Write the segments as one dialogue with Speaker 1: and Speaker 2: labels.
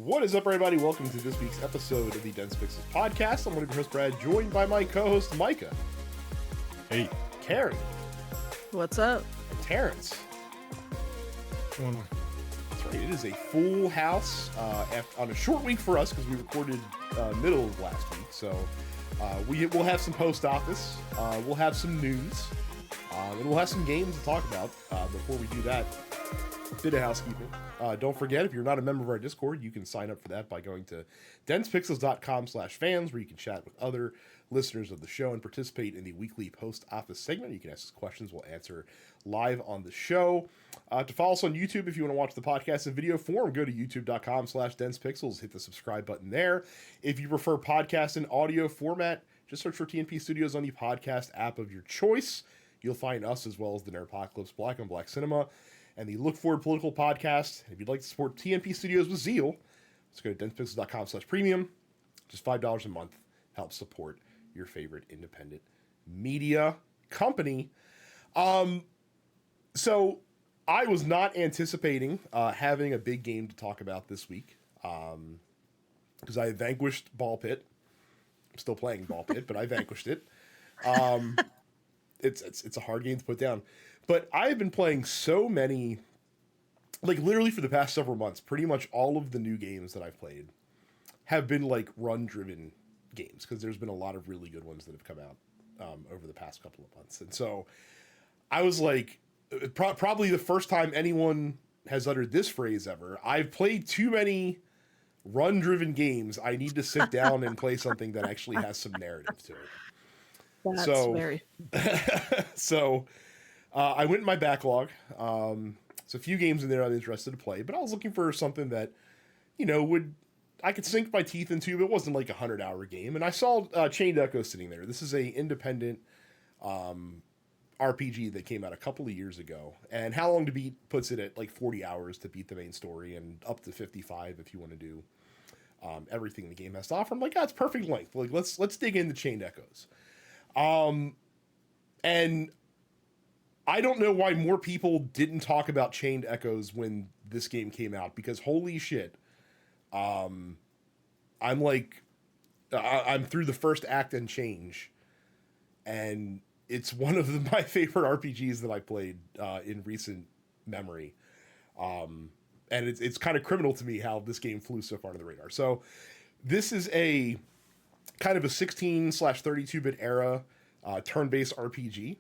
Speaker 1: What is up, everybody? Welcome to this week's episode of the Dense Pixels podcast. I'm one of your hosts, Brad, joined by my co-host, Micah.
Speaker 2: Hey.
Speaker 1: Carrie.
Speaker 3: What's up?
Speaker 1: And Terrence.
Speaker 2: What's going on?
Speaker 1: That's right. It is a full house on a short week for us because we recorded middle of last week. So we'll have some post office. We'll have some news. And we'll have some games to talk about. Before we do that, a bit of housekeeping. Don't forget, if you're not a member of our Discord, you can sign up for that by going to densepixels.com/fans, where you can chat with other listeners of the show and participate in the weekly post office segment. You can ask us questions, we'll answer live on the show. To follow us on YouTube, if you want to watch the podcast in video form, go to youtube.com/densepixels, hit the subscribe button there. If you prefer podcast in audio format, just search for TNP Studios on the podcast app of your choice. You'll find us as well as the Nerdpocalypse, Black on Black Cinema, and the Look Forward Political Podcast. And if you'd like to support TNP Studios with zeal, let's go to densepixels.com/premium. Just $5 a month helps support your favorite independent media company. So I was not anticipating having a big game to talk about this week because I vanquished Ball Pit. I'm still playing Ball Pit, but I vanquished it. It's a hard game to put down. But I've been playing so many, like literally for the past several months, pretty much all of the new games that I've played have been like run-driven games because there's been a lot of really good ones that have come out over the past couple of months. And so I was like, probably the first time anyone has uttered this phrase ever, I've played too many run-driven games. I need to sit down and play something that actually has some narrative to it.
Speaker 3: That's very...
Speaker 1: So I went in my backlog. There's a few games in there I'm interested to play, but I was looking for something that, you know, I could sink my teeth into, but it wasn't like a 100-hour game. And I saw Chained Echo sitting there. This is a independent RPG that came out a couple of years ago. And How Long to Beat puts it at like 40 hours to beat the main story and up to 55 if you want to do everything the game has to offer. I'm like, it's perfect length. Like, let's dig into Chained Echoes. And I don't know why more people didn't talk about Chained Echoes when this game came out, because holy shit, I'm through the first act and change, and it's one of my favorite RPGs that I played in recent memory. And it's kind of criminal to me how this game flew so far under the radar. So this is a kind of a 16/32-bit era turn-based RPG.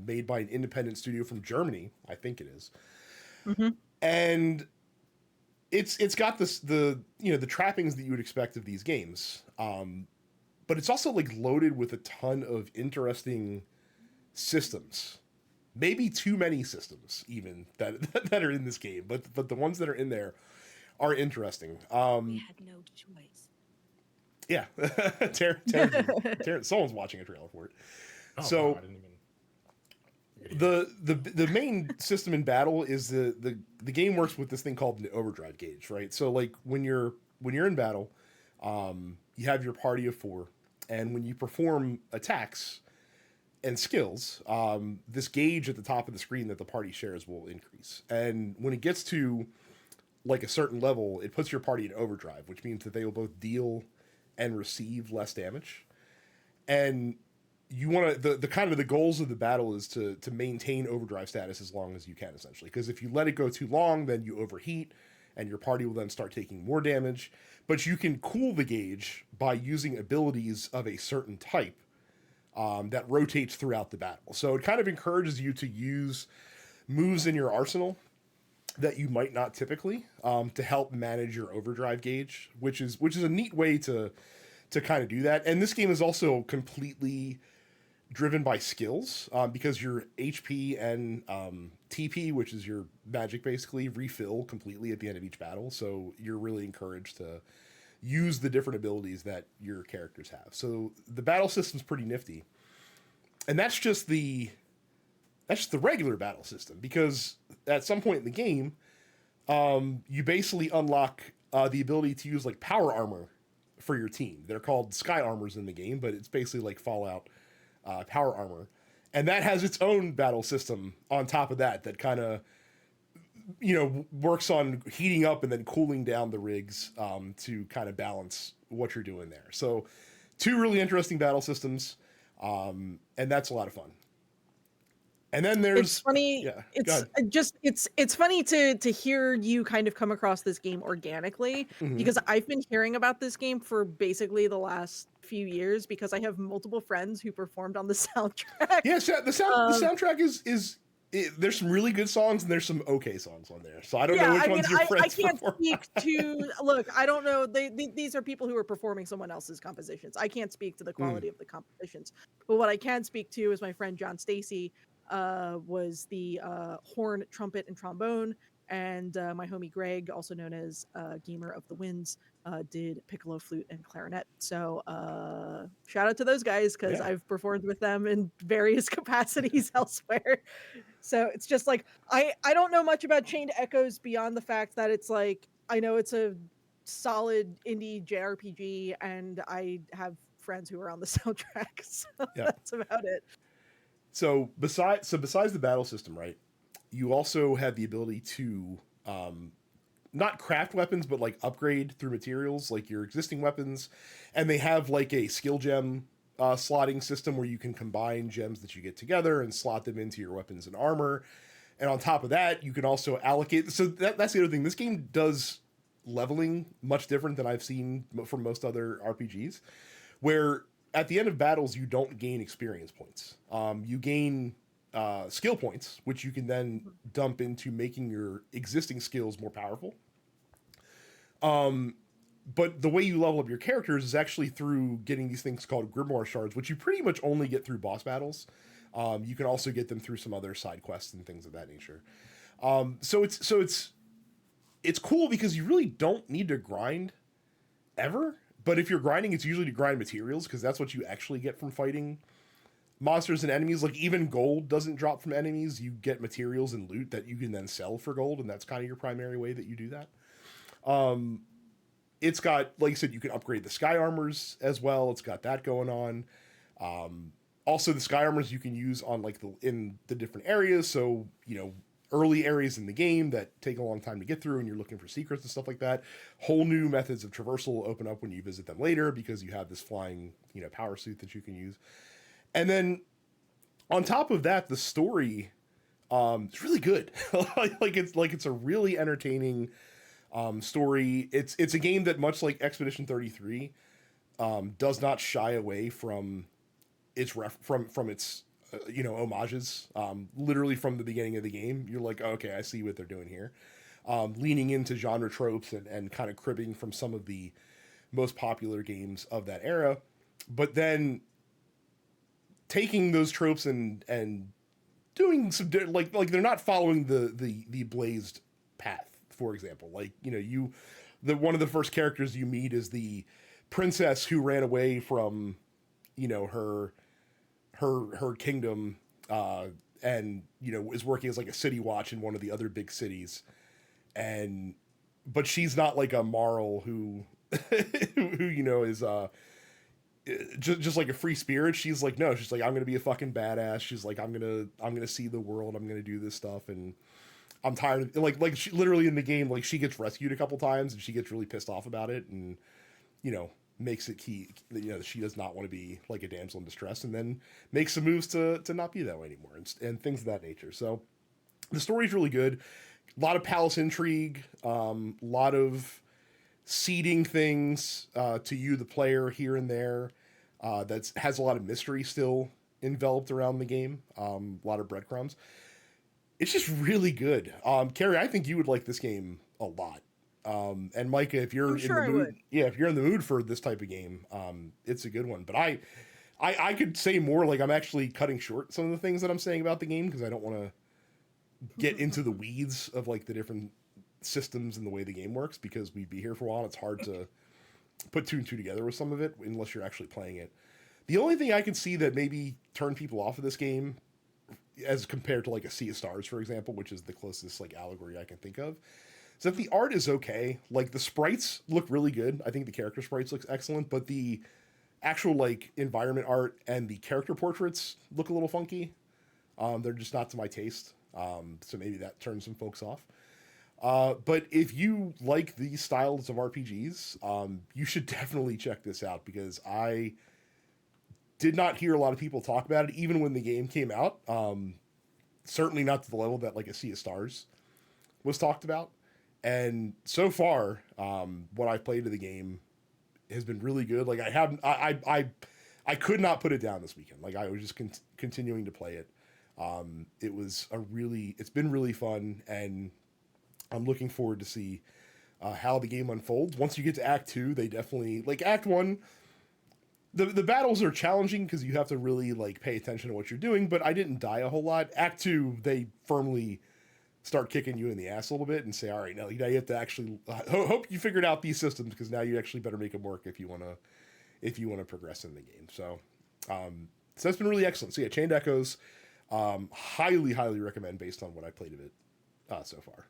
Speaker 1: Made by an independent studio from Germany, I think it is.
Speaker 3: Mm-hmm.
Speaker 1: And it's got the trappings that you would expect of these games. But it's also like loaded with a ton of interesting systems. Maybe too many systems even that are in this game, but the ones that are in there are interesting.
Speaker 4: We had no choice.
Speaker 1: Yeah. Terrence, someone's watching a trailer for it.
Speaker 2: Oh,
Speaker 1: So
Speaker 2: wow, I didn't even...
Speaker 1: the main system in battle is the game works with this thing called an overdrive gauge, right? So like when you're in battle, you have your party of 4, and when you perform attacks and skills, this gauge at the top of the screen that the party shares will increase. And when it gets to like a certain level, it puts your party in overdrive, which means that they will both deal and receive less damage. And you want to, the kind of the goals of the battle is to maintain overdrive status as long as you can, essentially. Because if you let it go too long, then you overheat, and your party will then start taking more damage. But you can cool the gauge by using abilities of a certain type that rotates throughout the battle. So it kind of encourages you to use moves in your arsenal that you might not typically to help manage your overdrive gauge, which is a neat way to kind of do that. And this game is also completely driven by skills because your HP and TP, which is your magic, basically refill completely at the end of each battle. So you're really encouraged to use the different abilities that your characters have. So the battle system's pretty nifty. And that's just the regular battle system, because at some point in the game, you basically unlock the ability to use like power armor for your team. They're called sky armors in the game, but it's basically like Fallout power armor. And that has its own battle system on top of that kind of works on heating up and then cooling down the rigs to kind of balance what you're doing there. So, two really interesting battle systems, and that's a lot of fun. And then there's
Speaker 3: It's funny.
Speaker 1: Yeah, go
Speaker 3: It's
Speaker 1: ahead.
Speaker 3: just it's funny to hear you kind of come across this game organically,
Speaker 1: Mhm.
Speaker 3: because I've been hearing about this game for basically the last few years, because I have multiple friends who performed on the soundtrack.
Speaker 1: Yeah, the
Speaker 3: Um,
Speaker 1: soundtrack there's some really good songs and there's some okay songs on there. So I don't know
Speaker 3: yeah,
Speaker 1: which
Speaker 3: I mean,
Speaker 1: ones your
Speaker 3: I
Speaker 1: friends
Speaker 3: can't
Speaker 1: perform.
Speaker 3: speak to look. I don't know. These are people who are performing someone else's compositions. I can't speak to the
Speaker 1: Mm,
Speaker 3: quality of the compositions, but what I can speak to is my friend John Stacy was the horn, trumpet, and trombone, and my homie Greg, also known as Gamer of the Winds, did piccolo, flute, and clarinet. So shout out to those guys, because
Speaker 1: yeah.
Speaker 3: I've performed with them in various capacities elsewhere. So it's just like I don't know much about Chained Echoes beyond the fact that it's like I know it's a solid indie JRPG, and I have friends who are on the soundtrack. So
Speaker 1: Yeah.
Speaker 3: that's about it.
Speaker 1: Besides the battle system, right? You also have the ability to not craft weapons, but like upgrade through materials, like your existing weapons, and they have like a skill gem slotting system where you can combine gems that you get together and slot them into your weapons and armor. And on top of that, you can also allocate. So that's the other thing. This game does leveling much different than I've seen from most other RPGs, where at the end of battles you don't gain experience points. You gain skill points, which you can then dump into making your existing skills more powerful. But the way you level up your characters is actually through getting these things called grimoire shards, which you pretty much only get through boss battles. You can also get them through some other side quests and things of that nature. So it's cool because you really don't need to grind ever. But if you're grinding, it's usually to grind materials because that's what you actually get from fighting monsters and enemies. Like even gold doesn't drop from enemies. You get materials and loot that you can then sell for gold, and that's kind of your primary way that you do that. It's got, like I said, you can upgrade the sky armors as well. It's got that going on. Also, the sky armors you can use on like in the different areas. So early areas in the game that take a long time to get through, and you're looking for secrets and stuff like that. Whole new methods of traversal will open up when you visit them later because you have this flying power suit that you can use. And then on top of that, the story is really good. It's a really entertaining story. It's a game that, much like Expedition 33, does not shy away from from its homages. Literally from the beginning of the game, you're like, oh, okay, I see what they're doing here. Leaning into genre tropes and kind of cribbing from some of the most popular games of that era, but then taking those tropes and doing some like they're not following the blazed path. For example, like one of the first characters you meet is the princess who ran away from her kingdom, and is working as like a city watch in one of the other big cities, but she's not like a Marl who who is just like a free spirit. She's like, no, she's like, I'm gonna be a fucking badass. She's like, I'm gonna see the world. I'm gonna do this stuff, and I'm tired of she literally in the game, like she gets rescued a couple times and she gets really pissed off about it, and makes it key she does not want to be like a damsel in distress, and then makes some moves to not be that way anymore, and things of that nature. So the story's really good. A lot of palace intrigue, a lot of seeding things to you, the player, here and there. That has a lot of mystery still enveloped around the game. A lot of breadcrumbs. It's just really good. Carrie, I think you would like this game a lot. And Micah, if you're
Speaker 3: I'm
Speaker 1: in the
Speaker 3: sure I
Speaker 1: mood,
Speaker 3: would.
Speaker 1: yeah, if you're in the mood for this type of game, it's a good one. But I could say more. Like, I'm actually cutting short some of the things that I'm saying about the game because I don't want to get into the weeds of like the different systems and the way the game works, because we'd be here for a while. And it's hard to put two and two together with some of it unless you're actually playing it. The only thing I can see that maybe turn people off of this game, as compared to like a Sea of Stars, for example, which is the closest like allegory I can think of, is that the art is okay. Like the sprites look really good. I think the character sprites looks excellent, but the actual like environment art and the character portraits look a little funky. They're just not to my taste. So maybe that turns some folks off. But if you like these styles of RPGs, you should definitely check this out because I did not hear a lot of people talk about it, even when the game came out. Certainly not to the level that like a Sea of Stars was talked about. And so far, what I've played of the game has been really good. Like I haven't, I could not put it down this weekend. Like I was just continuing to play it. It's been really fun, and I'm looking forward to see how the game unfolds. Once you get to Act 2, they definitely like Act 1. The battles are challenging because you have to really like pay attention to what you're doing. But I didn't die a whole lot. Act 2, they firmly start kicking you in the ass a little bit and say, all right, now you have to actually hope you figured out these systems because now you actually better make them work if you want to progress in the game. So so that's been really excellent. So yeah, Chained Echoes, highly recommend based on what I played of it so far.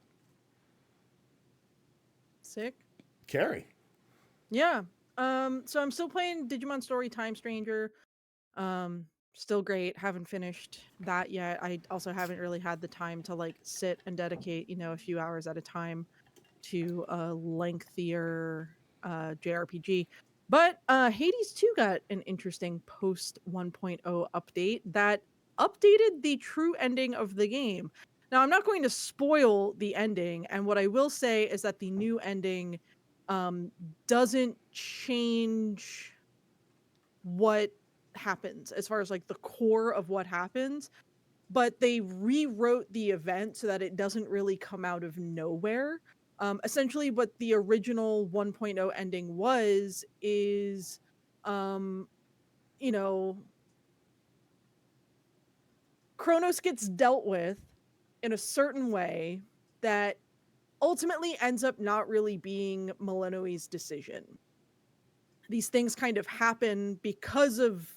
Speaker 3: Sick.
Speaker 1: Carrie.
Speaker 3: Yeah. So I'm still playing Digimon Story Time Stranger. Still great. Haven't finished that yet. I also haven't really had the time to like sit and dedicate, a few hours at a time to a lengthier JRPG. But Hades 2 got an interesting post 1.0 update that updated the true ending of the game. Now, I'm not going to spoil the ending, and what I will say is that the new ending doesn't change what happens as far as like the core of what happens, but they rewrote the event so that it doesn't really come out of nowhere. Essentially what the original 1.0 ending is you know Kronos gets dealt with in a certain way that ultimately ends up not really being Milenoi's decision. These things kind of happen because of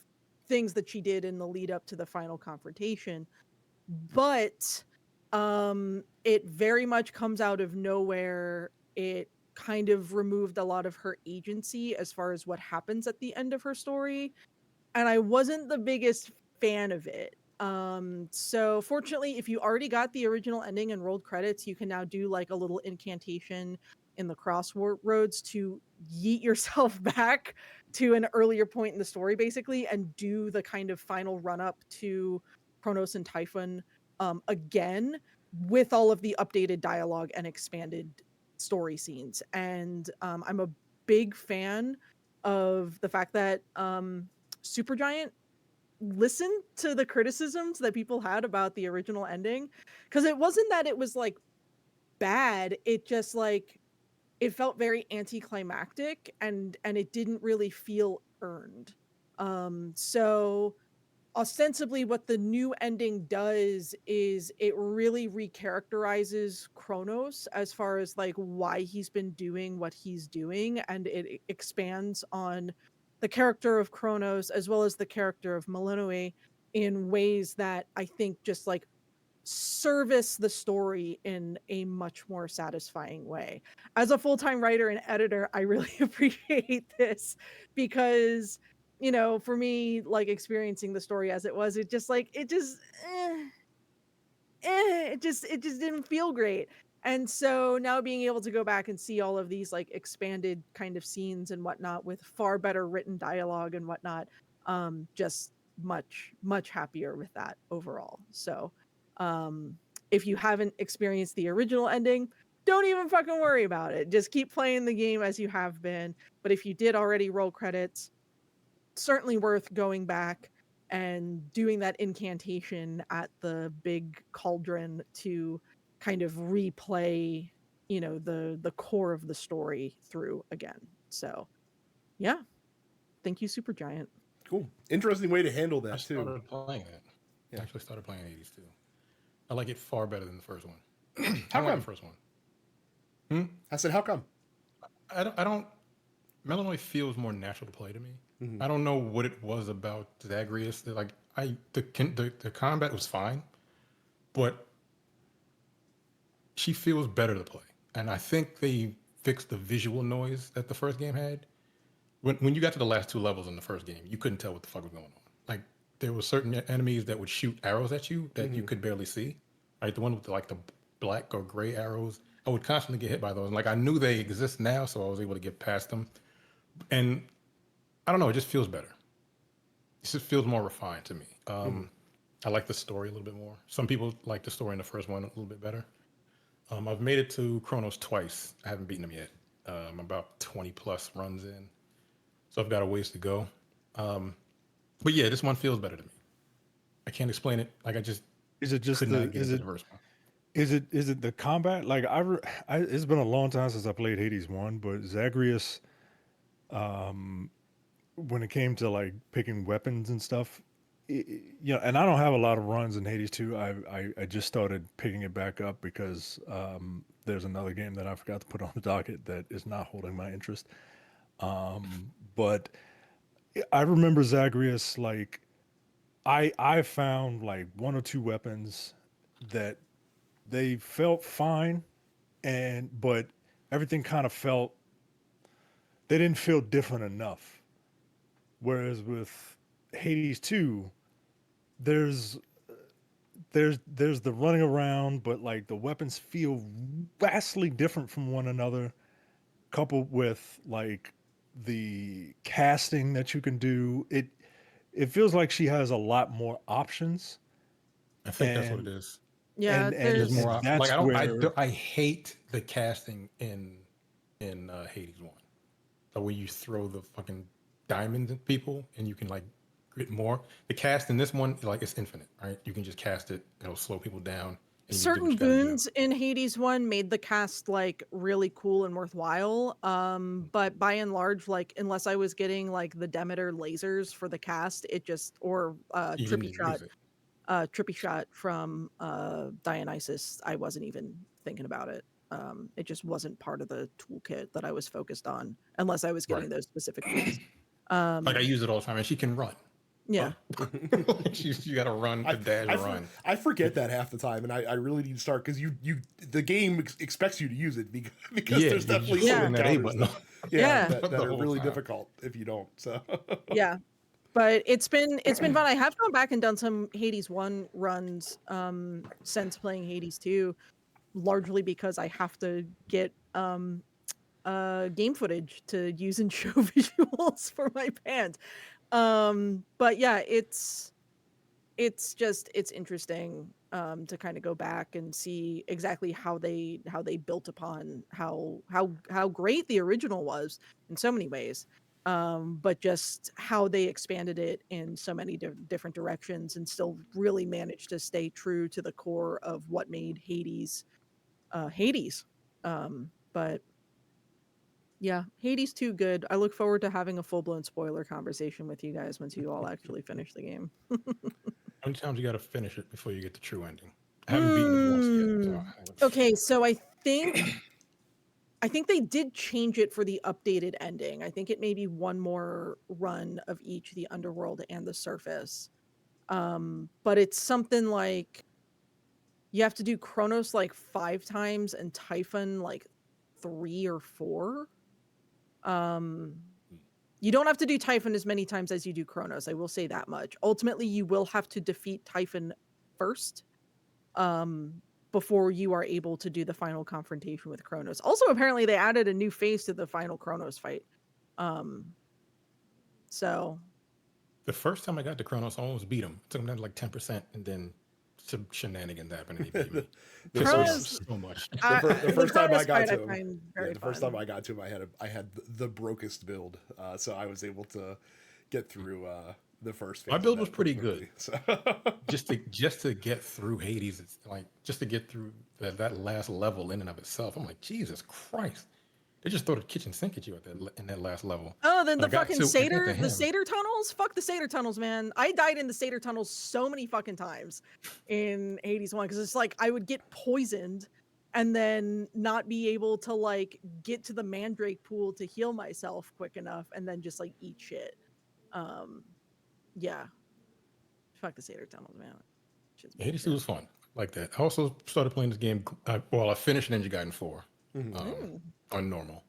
Speaker 3: things that she did in the lead up to the final confrontation, but it very much comes out of nowhere. It kind of removed a lot of her agency as far as what happens at the end of her story, and I wasn't the biggest fan of it. So fortunately, if you already got the original ending and rolled credits, you can now do like a little incantation in the crossroads to yeet yourself back to an earlier point in the story, basically, and do the kind of final run up to Kronos and Typhon again with all of the updated dialogue and expanded story scenes. And I'm a big fan of the fact that Supergiant listened to the criticisms that people had about the original ending, because it wasn't that it was like bad, it just like it felt very anticlimactic, and it didn't really feel earned. So ostensibly what the new ending does is it really recharacterizes Kronos as far as like why he's been doing what he's doing, and it expands on the character of Kronos as well as the character of Milenoi in ways that I think just like service the story in a much more satisfying way. As a full-time writer and editor, I really appreciate this because for me, like experiencing the story as it was, it just like it just didn't feel great. And so now being able to go back and see all of these like expanded kind of scenes and whatnot with far better written dialogue and whatnot, just much happier with that overall. So if you haven't experienced the original ending, don't even fucking worry about it. Just keep playing the game as you have been. But if you did already roll credits, certainly worth going back and doing that incantation at the big cauldron to kind of replay, the core of the story through again. So, yeah. Thank you, Supergiant.
Speaker 1: Cool. Interesting way to handle that
Speaker 2: I
Speaker 1: too.
Speaker 2: started playing it.
Speaker 1: Yeah.
Speaker 2: I actually started playing 80s too. I like it far better than the first one.
Speaker 1: How
Speaker 2: I like
Speaker 1: come?
Speaker 2: the first one.
Speaker 1: I said, how come?
Speaker 2: I don't. Melanoid feels more natural to play to me. I don't know what it was about Zagreus that like the combat was fine, but she feels better to play. And I think they fixed the visual noise that the first game had. When you got to the last two levels in the first game, you couldn't tell what the fuck was going on. Like there were certain enemies that would shoot arrows at you that you could barely see. Right, the one with like the black or gray arrows I would constantly get hit by those. And like I knew they exist now, so I was able to get past them. And I don't know, it just feels better. It just feels more refined to me. I like the story a little bit more. Some people like the story in the first one a little bit better. I've made it to Chronos twice. I haven't beaten them yet. I'm about 20 plus runs in, so I've got a ways to go. But yeah, this one feels better to me. I can't explain it. Like I just
Speaker 5: Is it just
Speaker 2: could
Speaker 5: the
Speaker 2: not get
Speaker 5: is
Speaker 2: into
Speaker 5: it
Speaker 2: the first one.
Speaker 5: is it the combat? Like it's been a long time since I played Hades 1, but Zagreus, when it came to like picking weapons and stuff, you know, and I don't have a lot of runs in Hades 2. I just started picking it back up because there's another game that I forgot to put on the docket that is not holding my interest. But I remember Zagreus, like I found like one or two weapons that they felt fine, and but everything kind of felt, they didn't feel different enough. Whereas with Hades 2, there's there's the running around, but like the weapons feel vastly different from one another, coupled with like the casting that you can do. It feels like she has a lot more options,
Speaker 2: I think that's what it
Speaker 5: and
Speaker 2: is.
Speaker 3: Yeah,
Speaker 2: There's
Speaker 3: there's
Speaker 2: more
Speaker 5: and
Speaker 2: like
Speaker 5: that's where
Speaker 2: I hate the casting in Hades 1. So when you throw the fucking diamonds at people and you can like get more. The cast in this one, like it's infinite, right? You can just cast it, it'll slow people down, and you just do what
Speaker 3: certain
Speaker 2: you gotta do.
Speaker 3: boons in Hades 1 made the cast like really cool and worthwhile. But by and large, like unless I was getting like the Demeter lasers for the cast, it just or
Speaker 2: You didn't even use it.
Speaker 3: trippy shot from Dionysus, I wasn't even thinking about it. It just wasn't part of the toolkit that I was focused on unless I was
Speaker 2: Right.
Speaker 3: getting those specific boons.
Speaker 2: Like I use it all the time, and she can run.
Speaker 3: Yeah.
Speaker 2: You got to run,
Speaker 1: I,
Speaker 2: to dash,
Speaker 1: I,
Speaker 2: and
Speaker 1: for-
Speaker 2: run.
Speaker 1: I forget that half the time, and I really need to start because the game expects you to use it because
Speaker 2: Yeah,
Speaker 1: there's
Speaker 2: you're
Speaker 1: definitely
Speaker 2: just
Speaker 1: some
Speaker 2: holding that A
Speaker 1: encounters
Speaker 2: button
Speaker 1: that,
Speaker 3: Yeah.
Speaker 1: that
Speaker 2: the
Speaker 1: are
Speaker 2: whole
Speaker 1: really
Speaker 2: time.
Speaker 1: difficult if you don't. So
Speaker 3: Yeah. But it's been fun. I have gone back and done some Hades 1 runs since playing Hades 2, largely because I have to get game footage to use and show visuals for my band. But yeah, it's interesting to kind of go back and see exactly how they built upon how great the original was in so many ways, but just how they expanded it in so many different directions and still really managed to stay true to the core of what made Hades Hades. But yeah, Hades 2 good. I look forward to having a full-blown spoiler conversation with you guys once you all actually finish the game.
Speaker 2: How many times you got to finish it before you get the true ending? I haven't beaten it once yet. So
Speaker 3: Okay, so I think they did change it for the updated ending. I think it may be one more run of each, the underworld and the surface. But it's something like you have to do Kronos like 5 times and Typhon like 3 or 4. You don't have to do Typhon as many times as you do Kronos, I will say that much. Ultimately, you will have to defeat Typhon first, before you are able to do the final confrontation with Kronos. Also, apparently, they added a new phase to the final Kronos fight. So
Speaker 2: the first time I got to Kronos, I almost beat him. It took him down to like 10%, and then some shenanigans happened, and he beat me.
Speaker 1: the
Speaker 2: Pissed me off
Speaker 3: Kronos,
Speaker 2: so much.
Speaker 1: the first time I
Speaker 3: Kronos
Speaker 1: got
Speaker 3: fight
Speaker 1: to
Speaker 3: I
Speaker 1: him,
Speaker 3: find very
Speaker 1: the first time
Speaker 3: fun.
Speaker 1: I got to him, I had the brokest build, so I was able to get through the first phase.
Speaker 2: My
Speaker 1: of
Speaker 2: build
Speaker 1: that
Speaker 2: was pretty
Speaker 1: quickly,
Speaker 2: good.
Speaker 1: So.
Speaker 2: just to get through Hades, it's like just to get through that last level in and of itself. I'm like, Jesus Christ! They just throw the kitchen sink at you at in that last level.
Speaker 3: Oh, then
Speaker 2: When
Speaker 3: the fucking
Speaker 2: I got to
Speaker 3: the
Speaker 2: him,
Speaker 3: Satyr tunnels? Fuck the Satyr tunnels, man. I died in the Satyr tunnels so many fucking times in Hades 1 because it's like I would get poisoned and then not be able to like get to the Mandrake pool to heal myself quick enough and then just like eat shit. Um yeah. Fuck the Satyr tunnels, man. Shit's
Speaker 2: Hades
Speaker 3: bullshit.
Speaker 2: was fun like that. I also started playing this game. I finished Ninja Gaiden 4 on normal,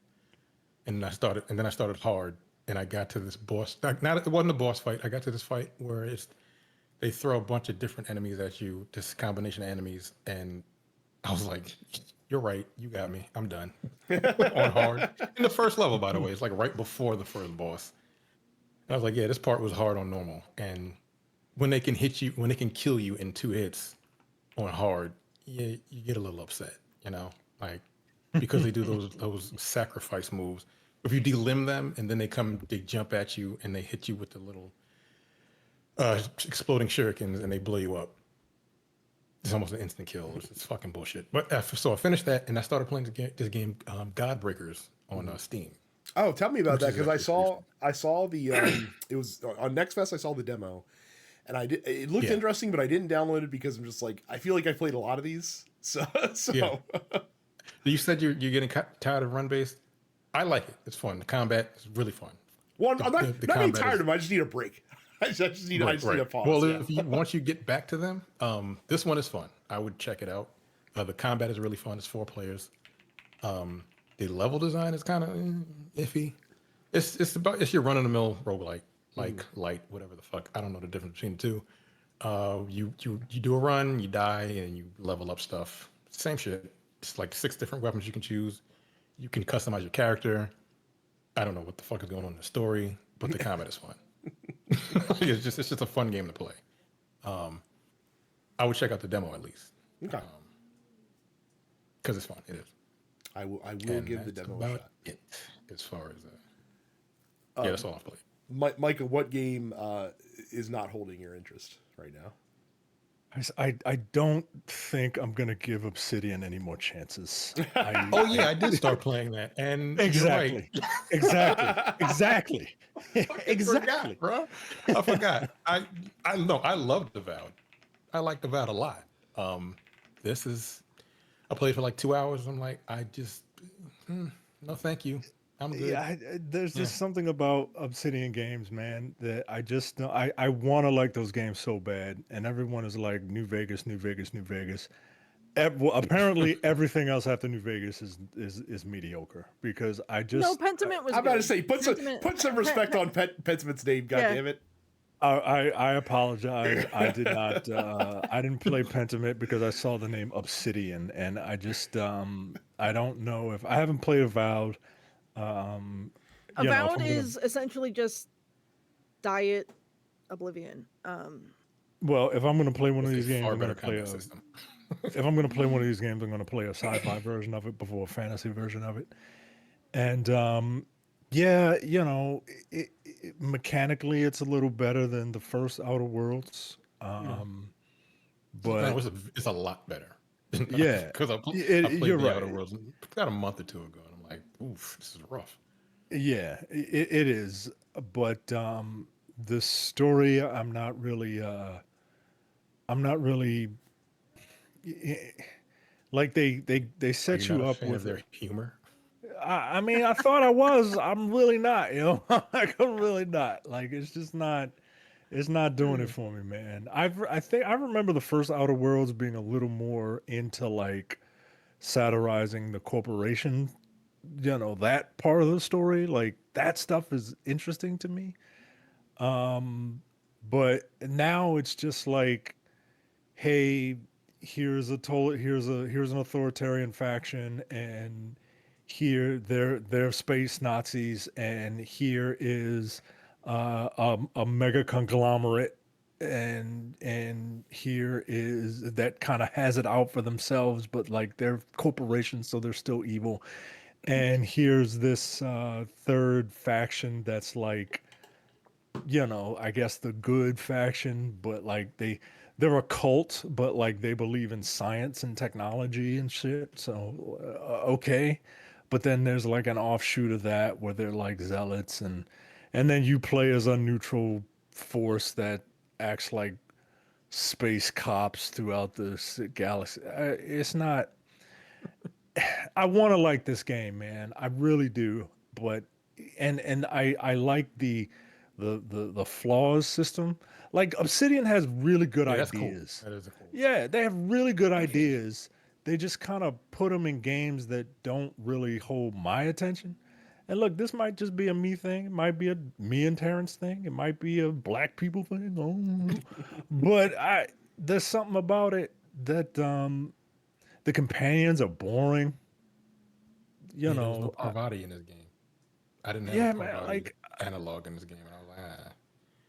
Speaker 2: and then I started hard, and I got to this boss. Not it wasn't a boss fight. I got to this fight where they throw a bunch of different enemies at you, this combination of enemies, and I was like, you're right. You got me. I'm done. On hard. In the first level, by the way, it's like right before the first boss. And I was like, yeah, this part was hard on normal. And when they can hit you, when they can kill you in 2 hits on hard, you get a little upset, like because they do those sacrifice moves. If you delimb them and then they jump at you and they hit you with the little exploding shurikens and they blow you up. It's almost an instant kill. It's fucking bullshit. But so I finished that and I started playing this game, Godbreakers, on Steam.
Speaker 1: Oh, tell me about
Speaker 2: Which
Speaker 1: that,
Speaker 2: is
Speaker 1: because
Speaker 2: actually
Speaker 1: I saw the it was on Next Fest. I saw the demo, and it looked
Speaker 2: Yeah.
Speaker 1: interesting, but I didn't download it because I'm just like, I feel like I played a lot of these, so
Speaker 2: Yeah. You said you're getting tired of run based. I like it. It's fun. The combat is really fun.
Speaker 1: Well, I'm not
Speaker 2: The
Speaker 1: not getting
Speaker 2: combat
Speaker 1: tired
Speaker 2: is-
Speaker 1: of them. I just need a break. I just need a pause.
Speaker 2: Well,
Speaker 1: yeah.
Speaker 2: once you get back to them, this one is fun. I would check it out. The combat is really fun. It's 4 players. The level design is kind of iffy. It's your run of the mill roguelike, like light, whatever the fuck. I don't know the difference between the two. You do a run, you die, and you level up stuff. Same shit. It's like 6 different weapons you can choose. You can customize your character. I don't know what the fuck is going on in the story, but the combat is fun. It's just a fun game to play. I would check out the demo at least.
Speaker 1: Okay.
Speaker 2: Because it's fun. It is.
Speaker 1: I will
Speaker 2: And
Speaker 1: give the
Speaker 2: that's
Speaker 1: demo a
Speaker 2: about
Speaker 1: shot.
Speaker 2: it as far as yeah, that's all I've played.
Speaker 1: Micah, what game is not holding your interest right now?
Speaker 5: I don't think I'm gonna give Obsidian any more chances.
Speaker 2: Oh yeah, I did start playing that, and
Speaker 5: Exactly.
Speaker 2: You're right.
Speaker 5: Exactly. Exactly.
Speaker 2: Forgot, bro. I forgot. I know. I love Avowed. I like Avowed a lot. This is. I played for like 2 hours. I'm like, no, thank you. I'm good.
Speaker 5: Yeah, there's just something about Obsidian Games, man, that I just know. I want to like those games so bad, and everyone is like New Vegas, New Vegas, New Vegas. Well, apparently, everything else after New Vegas is mediocre because I just
Speaker 3: No, Pentiment was
Speaker 1: I'm about to
Speaker 3: good.
Speaker 1: say, put some respect on Pentiment's name. God
Speaker 3: Yeah.
Speaker 1: damn it!
Speaker 5: I apologize. I did not. I didn't play Pentiment because I saw the name Obsidian, and I just I don't know if I haven't played Avowed.
Speaker 3: Avowed is essentially just Diet Oblivion.
Speaker 5: Well, if I'm going to play one of
Speaker 2: It's
Speaker 5: these
Speaker 2: a
Speaker 5: games,
Speaker 2: far
Speaker 5: I'm going
Speaker 2: better
Speaker 5: to play
Speaker 2: combat
Speaker 5: a.
Speaker 2: system.
Speaker 5: If I'm going to play one of these games, I'm going to play a sci-fi version of it before a fantasy version of it. And yeah, mechanically, it's a little better than the first Outer Worlds. But
Speaker 2: It's a lot better.
Speaker 5: Yeah,
Speaker 2: because I played
Speaker 5: you're
Speaker 2: the
Speaker 5: right.
Speaker 2: Outer Worlds about a month or 2 ago, and I'm like, oof, this is rough.
Speaker 5: Yeah, it is. But the story, I'm not really like they
Speaker 2: Are
Speaker 5: set
Speaker 2: you
Speaker 5: you
Speaker 2: not a
Speaker 5: up
Speaker 2: fan
Speaker 5: with
Speaker 2: of their humor?
Speaker 5: I mean, I thought I was. I'm really not, like I'm really not. Like it's just not. It's not doing it for me, man. I think I remember the first Outer Worlds being a little more into like satirizing the corporation, that part of the story. Like that stuff is interesting to me. But now it's just like, hey, here's an authoritarian faction, and here they're space Nazis, and here is a mega conglomerate, and here is that kind of has it out for themselves, but like they're corporations, so they're still evil. And here's this third faction that's like, I guess the good faction, but like they're a cult, but like they believe in science and technology and shit. So okay, but then there's like an offshoot of that where they're like zealots, and then you play as a neutral force that acts like space cops throughout the galaxy. It's not. I want to like this game, man. I really do, but and I like the flaws system. Like Obsidian has really good
Speaker 2: Yeah, that's cool.
Speaker 5: ideas.
Speaker 2: That is cool.
Speaker 5: Yeah, they have really good ideas. They just kind of put them in games that don't really hold my attention. And look, this might just be a me thing. It might be a me and Terrence thing. It might be a black people thing. Oh. But there's something about it that The companions are boring. You
Speaker 2: Yeah, there was no
Speaker 5: know,
Speaker 2: Parvati in this game. I didn't have a
Speaker 5: yeah, man.
Speaker 2: Parvati analog in this game, and I was like, ah.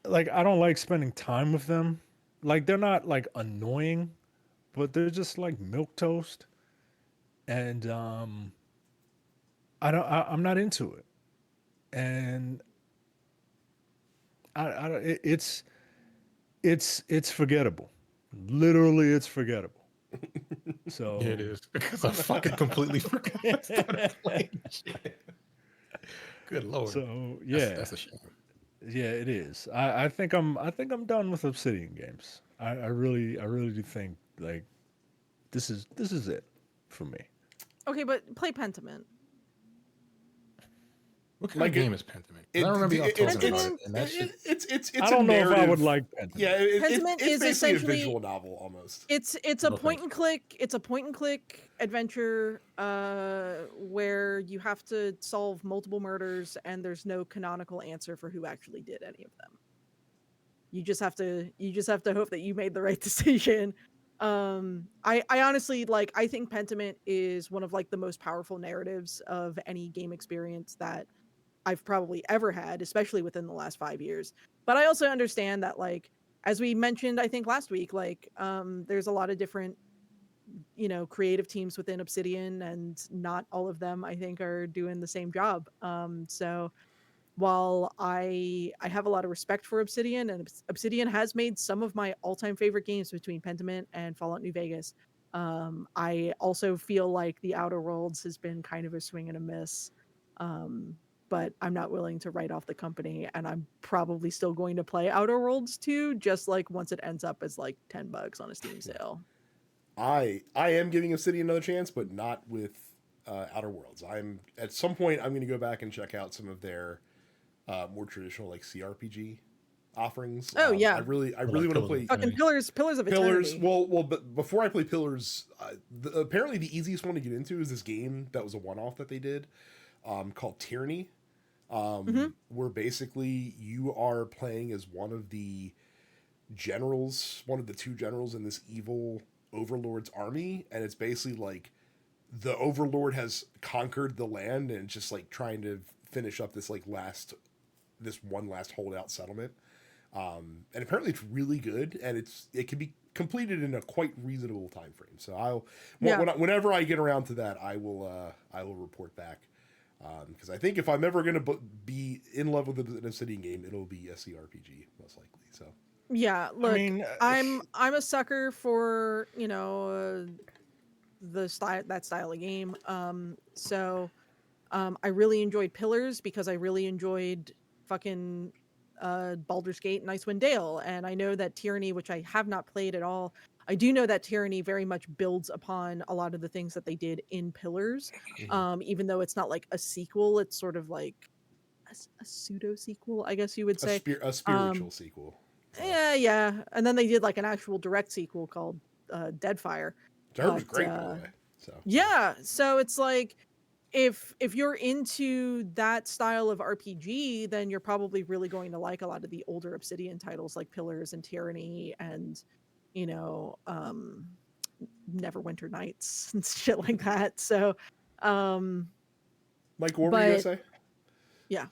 Speaker 5: Like I don't like spending time with them. Like they're not like annoying, but they're just like milk toast, and I don't. I'm not into it, and I don't. It's forgettable. Literally, it's forgettable.
Speaker 2: Yeah, it
Speaker 5: So
Speaker 2: is because I fucking completely forgot I started playing shit. Good lord,
Speaker 5: so
Speaker 2: that's
Speaker 5: yeah,
Speaker 2: a shame.
Speaker 5: yeah, it is. I think I'm done with Obsidian games. I really do think like this is it for me.
Speaker 3: Okay, but play Pentiment.
Speaker 2: What kind of
Speaker 1: Like
Speaker 2: game is Pentiment? 'Cause I
Speaker 1: it,
Speaker 2: remember y'all talking about it,
Speaker 3: Pentiment,
Speaker 2: and that shit.
Speaker 5: I
Speaker 1: it's a
Speaker 5: don't know if I would
Speaker 1: narrative.
Speaker 5: like
Speaker 1: Yeah,
Speaker 5: Pentiment.
Speaker 3: Pentiment
Speaker 1: it's
Speaker 3: is
Speaker 1: basically a
Speaker 3: essentially
Speaker 1: visual novel almost.
Speaker 3: it's a
Speaker 2: No,
Speaker 3: point
Speaker 2: thank
Speaker 3: and
Speaker 2: you.
Speaker 3: click. It's a point and click adventure where you have to solve multiple murders and there's no canonical answer for who actually did any of them. You just have to hope that you made the right decision. I honestly like I think Pentiment is one of like the most powerful narratives of any game experience that I've probably ever had, especially within the last 5 years. But I also understand that like as we mentioned I think last week like there's a lot of different creative teams within Obsidian and not all of them I think are doing the same job. So while I have a lot of respect for Obsidian and Obsidian has made some of my all-time favorite games between Pentiment and Fallout New Vegas, I also feel like The Outer Worlds has been kind of a swing and a miss. Um, but I'm not willing to write off the company, and I'm probably still going to play Outer Worlds 2, just like once it ends up as like $10 on a Steam sale.
Speaker 1: I am giving Obsidian another chance, but not with Outer Worlds. I'm at some point I'm going to go back and check out some of their more traditional like CRPG offerings.
Speaker 3: Oh
Speaker 1: I
Speaker 3: yeah,
Speaker 2: Or
Speaker 1: really
Speaker 2: like
Speaker 1: want to
Speaker 2: Pillars of
Speaker 1: play
Speaker 3: fucking
Speaker 2: Infinity.
Speaker 3: Pillars of
Speaker 1: Pillars.
Speaker 3: Eternity.
Speaker 1: But before I play Pillars, apparently the easiest one to get into is this game that was a one-off that they did called Tyranny,
Speaker 3: Hmm.
Speaker 1: where basically you are playing as one of the two generals in this evil overlord's army, and it's basically like the overlord has conquered the land and just like trying to finish up this one last holdout settlement. And apparently it's really good, and it can be completed in a quite reasonable time frame. So
Speaker 3: Yeah.
Speaker 1: whenever I get around to that, I will report back. Because I think if I'm ever gonna be in love with an Obsidian game, it'll be a CRPG most likely. So
Speaker 3: Yeah,
Speaker 5: I
Speaker 3: look,
Speaker 5: mean,
Speaker 3: I'm a sucker for, the style of game. I really enjoyed Pillars because I really enjoyed fucking Baldur's Gate and Icewind Dale, and I know that Tyranny, which I have not played at all, I do know that Tyranny very much builds upon a lot of the things that they did in Pillars. Even though it's not like a sequel, it's sort of like a pseudo sequel, I guess you would say.
Speaker 1: a
Speaker 3: Um
Speaker 1: spiritual sequel. So
Speaker 3: Yeah, yeah. And then they did like an actual direct sequel called Deadfire.
Speaker 1: I heard it was
Speaker 3: But
Speaker 1: great, by the way. So
Speaker 3: yeah, so it's like if you're into that style of RPG, then you're probably really going to like a lot of the older Obsidian titles like Pillars and Tyranny and you know, um Neverwinter Nights and shit like that. So um
Speaker 1: Mike, what were you gonna
Speaker 3: but
Speaker 1: say?
Speaker 3: yeah.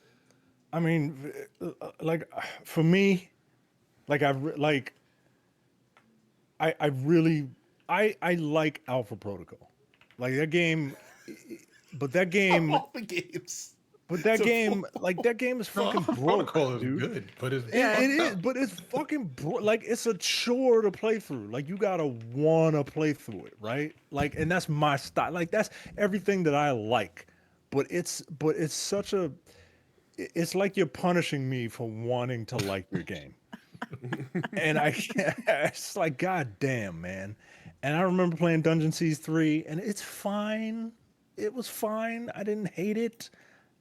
Speaker 5: I mean, like for me, like I really I like Alpha Protocol, like that game, but that
Speaker 1: Of
Speaker 5: game,
Speaker 1: all the games
Speaker 5: that
Speaker 1: to
Speaker 5: game,
Speaker 1: pull.
Speaker 5: like that game is
Speaker 2: No,
Speaker 5: fucking
Speaker 2: Alpha
Speaker 5: broke,
Speaker 2: Protocol is
Speaker 5: dude.
Speaker 2: good, but it's
Speaker 3: Yeah.
Speaker 5: It
Speaker 2: fucked
Speaker 5: is,
Speaker 2: up.
Speaker 5: but it's fucking like it's a chore to play through. Like you gotta wanna play through it, right? Like, and that's my style. Like that's everything that I like. But it's such a. It's like you're punishing me for wanting to like your game, and I can't. It's like god damn, man. And I remember playing Dungeon Siege 3, and it's fine. It was fine. I didn't hate it.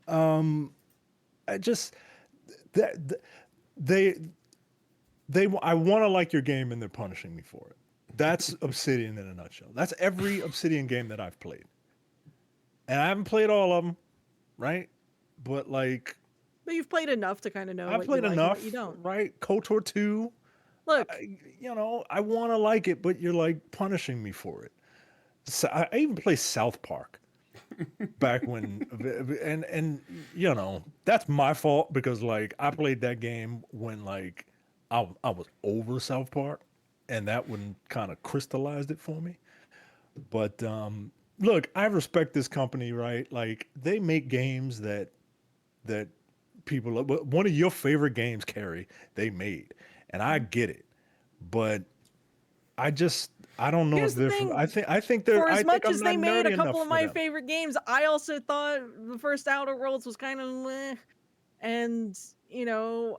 Speaker 5: I just that they I want to like your game and they're punishing me for it. That's Obsidian in a nutshell. That's every Obsidian game that I've played. And I haven't played all of them, right? But like
Speaker 3: But you've played enough to kind of know
Speaker 5: I've
Speaker 3: what you
Speaker 5: played
Speaker 3: like and what you
Speaker 5: enough,
Speaker 3: don't.
Speaker 5: right? KOTOR 2,
Speaker 3: Look,
Speaker 5: I want to like it, but you're like punishing me for it. So I even played South Park back when, and you know that's my fault because like I played that game when like I was over South Park, and that one kind of crystallized it for me. But look, I respect this company, right? Like they make games that people one of your favorite games, Carrie, they made, and I get it, but I just I don't know if
Speaker 3: Here's the
Speaker 5: they're.
Speaker 3: thing.
Speaker 5: I think
Speaker 3: For
Speaker 5: I
Speaker 3: as
Speaker 5: think
Speaker 3: much
Speaker 5: I'm
Speaker 3: as
Speaker 5: not
Speaker 3: they made
Speaker 5: nerdy
Speaker 3: a couple
Speaker 5: enough
Speaker 3: of
Speaker 5: for
Speaker 3: my
Speaker 5: them.
Speaker 3: favorite games, I also thought the first Outer Worlds was kind of meh. And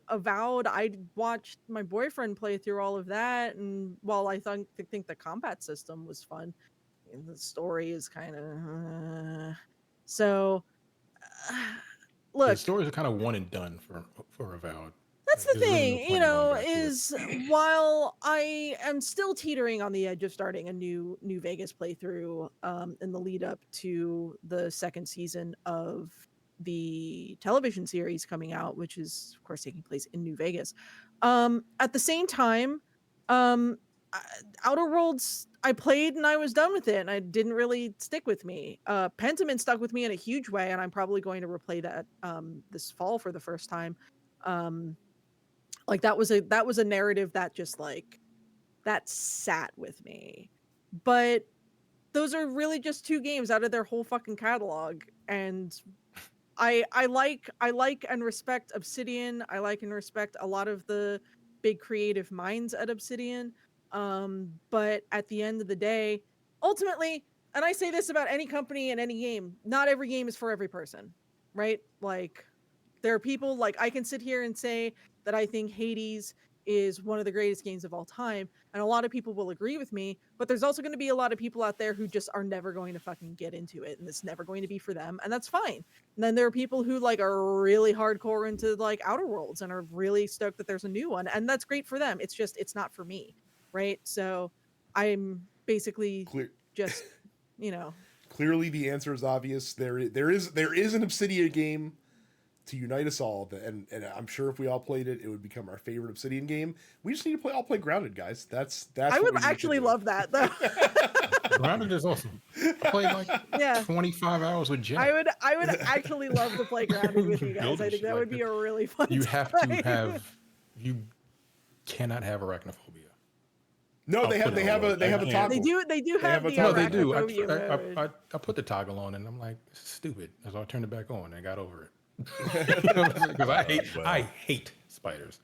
Speaker 3: Avowed, I watched my boyfriend play through all of that, and while I think the combat system was fun, and the story is kind of so.
Speaker 2: The
Speaker 3: Look,
Speaker 2: stories are kind of one and done for Avowed.
Speaker 3: that's the
Speaker 2: There's really no
Speaker 3: thing,
Speaker 2: point in going back to it.
Speaker 3: is while I am still teetering on the edge of starting a New Vegas playthrough in the lead up to the second season of the television series coming out, which is of course taking place in New Vegas. At the same time, um I- Outer Worlds I played and I was done with it and it didn't really stick with me. Pentiment stuck with me in a huge way, and I'm probably going to replay that this fall for the first time. Um like that was a narrative that just like that sat with me. But those are really just two games out of their whole fucking catalog, and I like and respect Obsidian. I like and respect a lot of the big creative minds at Obsidian. But at the end of the day, ultimately, and I say this about any company and any game, not every game is for every person, right? Like there are people like I can sit here and say that I think Hades is one of the greatest games of all time, and a lot of people will agree with me, but there's also going to be a lot of people out there who just are never going to fucking get into it, and it's never going to be for them, and that's fine. And then there are people who like are really hardcore into like Outer Worlds and are really stoked that there's a new one, and that's great for them. It's just it's not for me, right? So I'm basically
Speaker 1: Clear.
Speaker 3: just, you know,
Speaker 1: Clearly, the answer is obvious. There is an Obsidian game to unite us all, and I'm sure if we all played it, it would become our favorite Obsidian game. We just need to play Grounded, guys. That's
Speaker 3: I
Speaker 1: what
Speaker 3: would
Speaker 1: we need to
Speaker 3: actually
Speaker 1: do.
Speaker 3: love that though.
Speaker 2: Grounded is awesome. I played like
Speaker 3: Yeah.
Speaker 2: 25 hours with Jay.
Speaker 3: I would actually love to play Grounded with you guys.
Speaker 2: Building
Speaker 3: I think
Speaker 2: shit
Speaker 3: that
Speaker 2: like
Speaker 3: would be
Speaker 2: that.
Speaker 3: a really fun
Speaker 2: You have
Speaker 3: time.
Speaker 2: to have. You cannot have arachnophobia.
Speaker 1: No,
Speaker 2: I'll
Speaker 1: they have
Speaker 2: put it
Speaker 1: they have
Speaker 2: on
Speaker 1: a they have a
Speaker 5: I can't.
Speaker 1: toggle.
Speaker 3: They do
Speaker 1: They
Speaker 3: have
Speaker 1: have a
Speaker 3: the
Speaker 1: toggle.
Speaker 2: No, they do.
Speaker 3: arachnophobia mode.
Speaker 2: I put the toggle on and I'm like, this is stupid. So I turned it back on and I got over it. Because I hate spiders.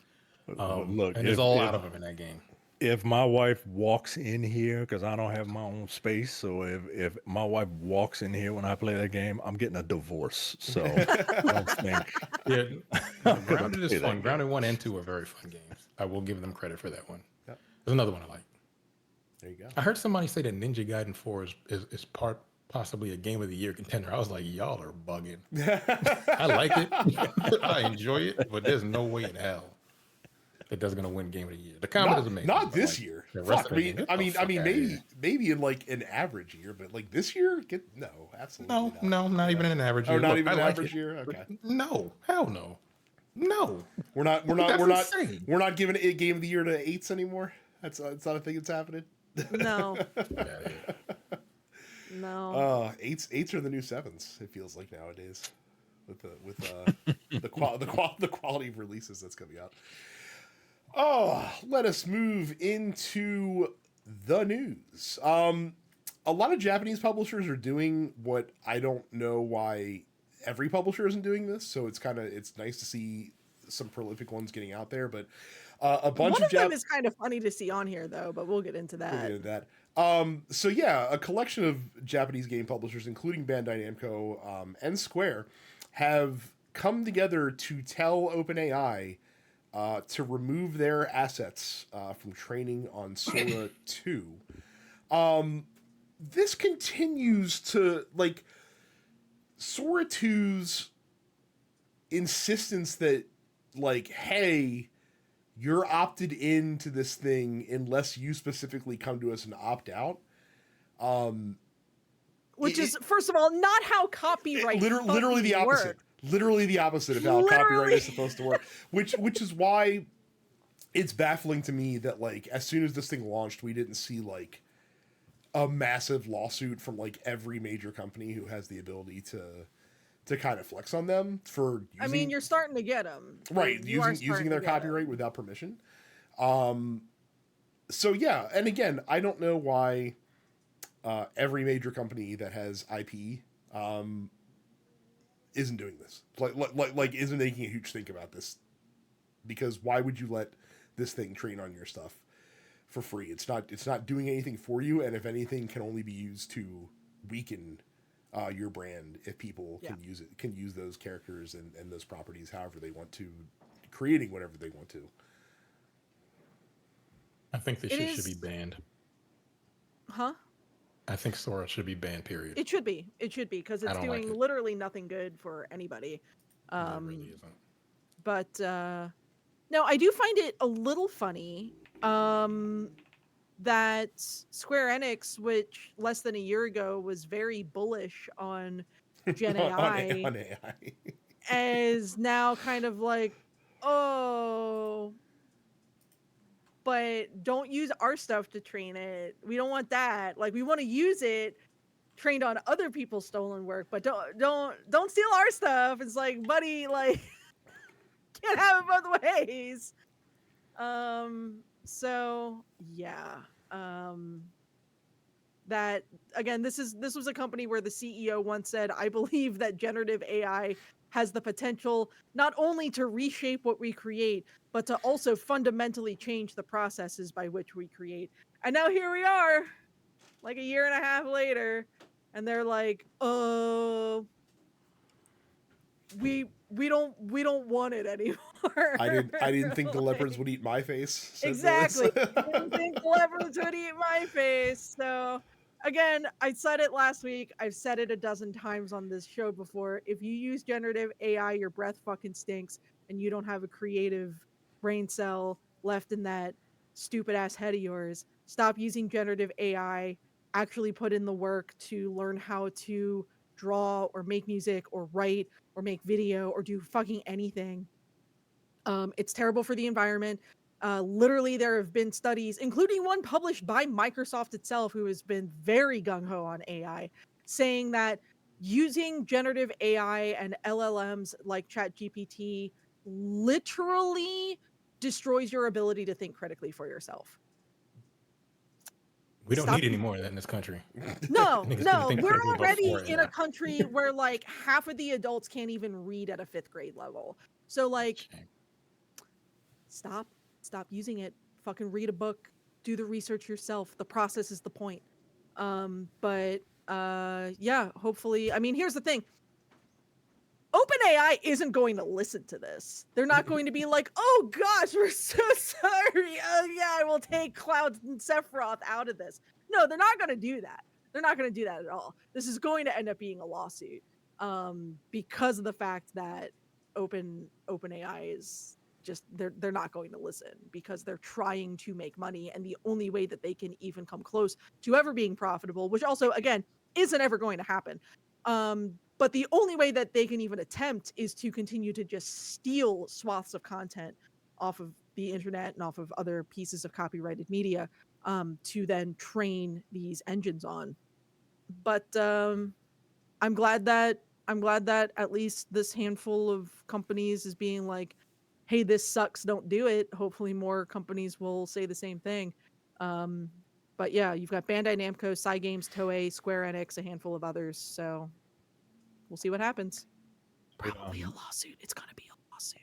Speaker 5: Look,
Speaker 2: And there's all out of them in that game.
Speaker 5: if my wife walks in here because I don't have my own space, so if my wife walks in here when I play that game, I'm getting a divorce. So I don't think
Speaker 2: Yeah,
Speaker 5: I'm gonna
Speaker 2: Grounded is
Speaker 5: play that
Speaker 2: fun.
Speaker 5: game.
Speaker 2: Grounded 1 and 2 are very fun games. I will give them credit for that one.
Speaker 1: Yeah.
Speaker 2: There's another one I like.
Speaker 1: There you go.
Speaker 2: I heard somebody say that Ninja Gaiden 4 is possibly a game of the year contender. I was like, y'all are bugging. I like it. I enjoy it, but there's no way in hell that that's gonna win game of the year. The combat is amazing.
Speaker 1: Not
Speaker 2: but,
Speaker 1: this
Speaker 2: like,
Speaker 1: year.
Speaker 2: the rest
Speaker 1: Fuck.
Speaker 2: of the game, get the fuck outta
Speaker 1: Maybe
Speaker 2: here.
Speaker 1: in like an average year, but like this year, absolutely not.
Speaker 2: Not even an average
Speaker 1: Oh,
Speaker 2: year.
Speaker 1: not
Speaker 2: Look,
Speaker 1: even
Speaker 2: I
Speaker 1: an
Speaker 2: like
Speaker 1: average
Speaker 2: it,
Speaker 1: year.
Speaker 2: but
Speaker 1: Okay.
Speaker 2: no, hell no, no.
Speaker 1: We're not
Speaker 2: That's insane.
Speaker 1: we're not giving it game of the year to eights anymore. That's not a thing that's happening.
Speaker 3: No,
Speaker 2: Yeah,
Speaker 3: no.
Speaker 1: Eights are the new sevens. It feels like nowadays with the quality of releases that's coming out. Oh, let us move into the news. A lot of Japanese publishers are doing what I don't know why every publisher isn't doing this. So it's nice to see some prolific ones getting out there, but a bunch
Speaker 3: One
Speaker 1: of
Speaker 3: of them is kind of funny to see on here though, but we'll get into that.
Speaker 1: We'll get into that. So yeah, a collection of Japanese game publishers, including Bandai Namco and Square, have come together to tell OpenAI to remove their assets from training on Sora 2. This continues to, like, Sora 2's insistence that, like, hey, you're opted into this thing unless you specifically come to us and opt out.
Speaker 3: Which is, first of all, not how copyright
Speaker 1: literally the opposite.
Speaker 3: works.
Speaker 1: Literally the opposite of how copyright is supposed to work. Which is why it's baffling to me that, like, as soon as this thing launched, we didn't see, like, a massive lawsuit from like every major company who has the ability to kind of flex on them for using,
Speaker 3: I mean, you're starting to get them.
Speaker 1: right,
Speaker 3: You are
Speaker 1: using
Speaker 3: starting
Speaker 1: their
Speaker 3: to get
Speaker 1: copyright
Speaker 3: 'em.
Speaker 1: without permission. So yeah, and again, I don't know why every major company that has IP isn't doing this. Like isn't making a huge think about this. Because why would you let this thing train on your stuff for free? It's not doing anything for you, and if anything, can only be used to weaken your brand if people
Speaker 3: Yeah.
Speaker 1: can use those characters and those properties however they want to, creating whatever they want to.
Speaker 2: I think this
Speaker 3: It
Speaker 2: shit should be
Speaker 3: is,
Speaker 2: banned.
Speaker 3: huh?
Speaker 2: I think Sora should be banned, period.
Speaker 3: It should be. It should be because
Speaker 2: I
Speaker 3: it's
Speaker 2: don't like
Speaker 3: doing
Speaker 2: it.
Speaker 3: literally nothing good for anybody.
Speaker 2: No, it really isn't.
Speaker 3: But no, I do find it a little funny that Square Enix, which less than a year ago was very bullish on Gen AI,
Speaker 1: On AI.
Speaker 3: is now kind of like, oh, but don't use our stuff to train it. We don't want that. Like, we want to use it trained on other people's stolen work, but don't steal our stuff. It's like, buddy, like, can't have it both ways. So yeah. That again, this was a company where the CEO once said, I believe that generative AI has the potential not only to reshape what we create, but to also fundamentally change the processes by which we create. And now here we are, like a year and a half later, and they're like, we don't want it anymore.
Speaker 1: I didn't think the leopards
Speaker 3: Like,
Speaker 1: would eat my face. Said
Speaker 3: exactly.
Speaker 1: this.
Speaker 3: I didn't think leopards would eat my face. So again, I said it last week. I've said it a dozen times on this show before. If you use generative AI, your breath fucking stinks, and you don't have a creative brain cell left in that stupid ass head of yours. Stop using generative AI. Actually put in the work to learn how to draw or make music or write or make video or do fucking anything. It's terrible for the environment. Literally, there have been studies, including one published by Microsoft itself, who has been very gung ho on AI, saying that using generative AI and LLMs like ChatGPT literally destroys your ability to think critically for yourself.
Speaker 2: We don't
Speaker 3: Stop.
Speaker 2: need any more of that in this country.
Speaker 3: No,
Speaker 2: Niggas can
Speaker 3: no,
Speaker 2: think
Speaker 3: we're
Speaker 2: critically
Speaker 3: already
Speaker 2: before
Speaker 3: in a
Speaker 2: AI.
Speaker 3: country where like half of the adults can't even read at a 5th grade level. So like,
Speaker 2: Shame.
Speaker 3: stop using it. Fucking read a book, do the research yourself. The process is the point. But yeah, hopefully, I mean, here's the thing. OpenAI isn't going to listen to this. They're not going to be like, oh gosh, we're so sorry. Oh yeah, I will take Cloud and Sephiroth out of this. No, they're not going to do that. They're not going to do that at all. This is going to end up being a lawsuit because of the fact that OpenAI is just they're not going to listen because they're trying to make money, and the only way that they can even come close to ever being profitable, which also again isn't ever going to happen, but the only way that they can even attempt is to continue to just steal swaths of content off of the internet and off of other pieces of copyrighted media to then train these engines on. But I'm glad that at least this handful of companies is being like, hey, this sucks, don't do it. Hopefully more companies will say the same thing. But yeah, you've got Bandai Namco, Cygames, Toei, Square Enix, a handful of others. So we'll see what happens. Probably a lawsuit. It's gonna be a lawsuit.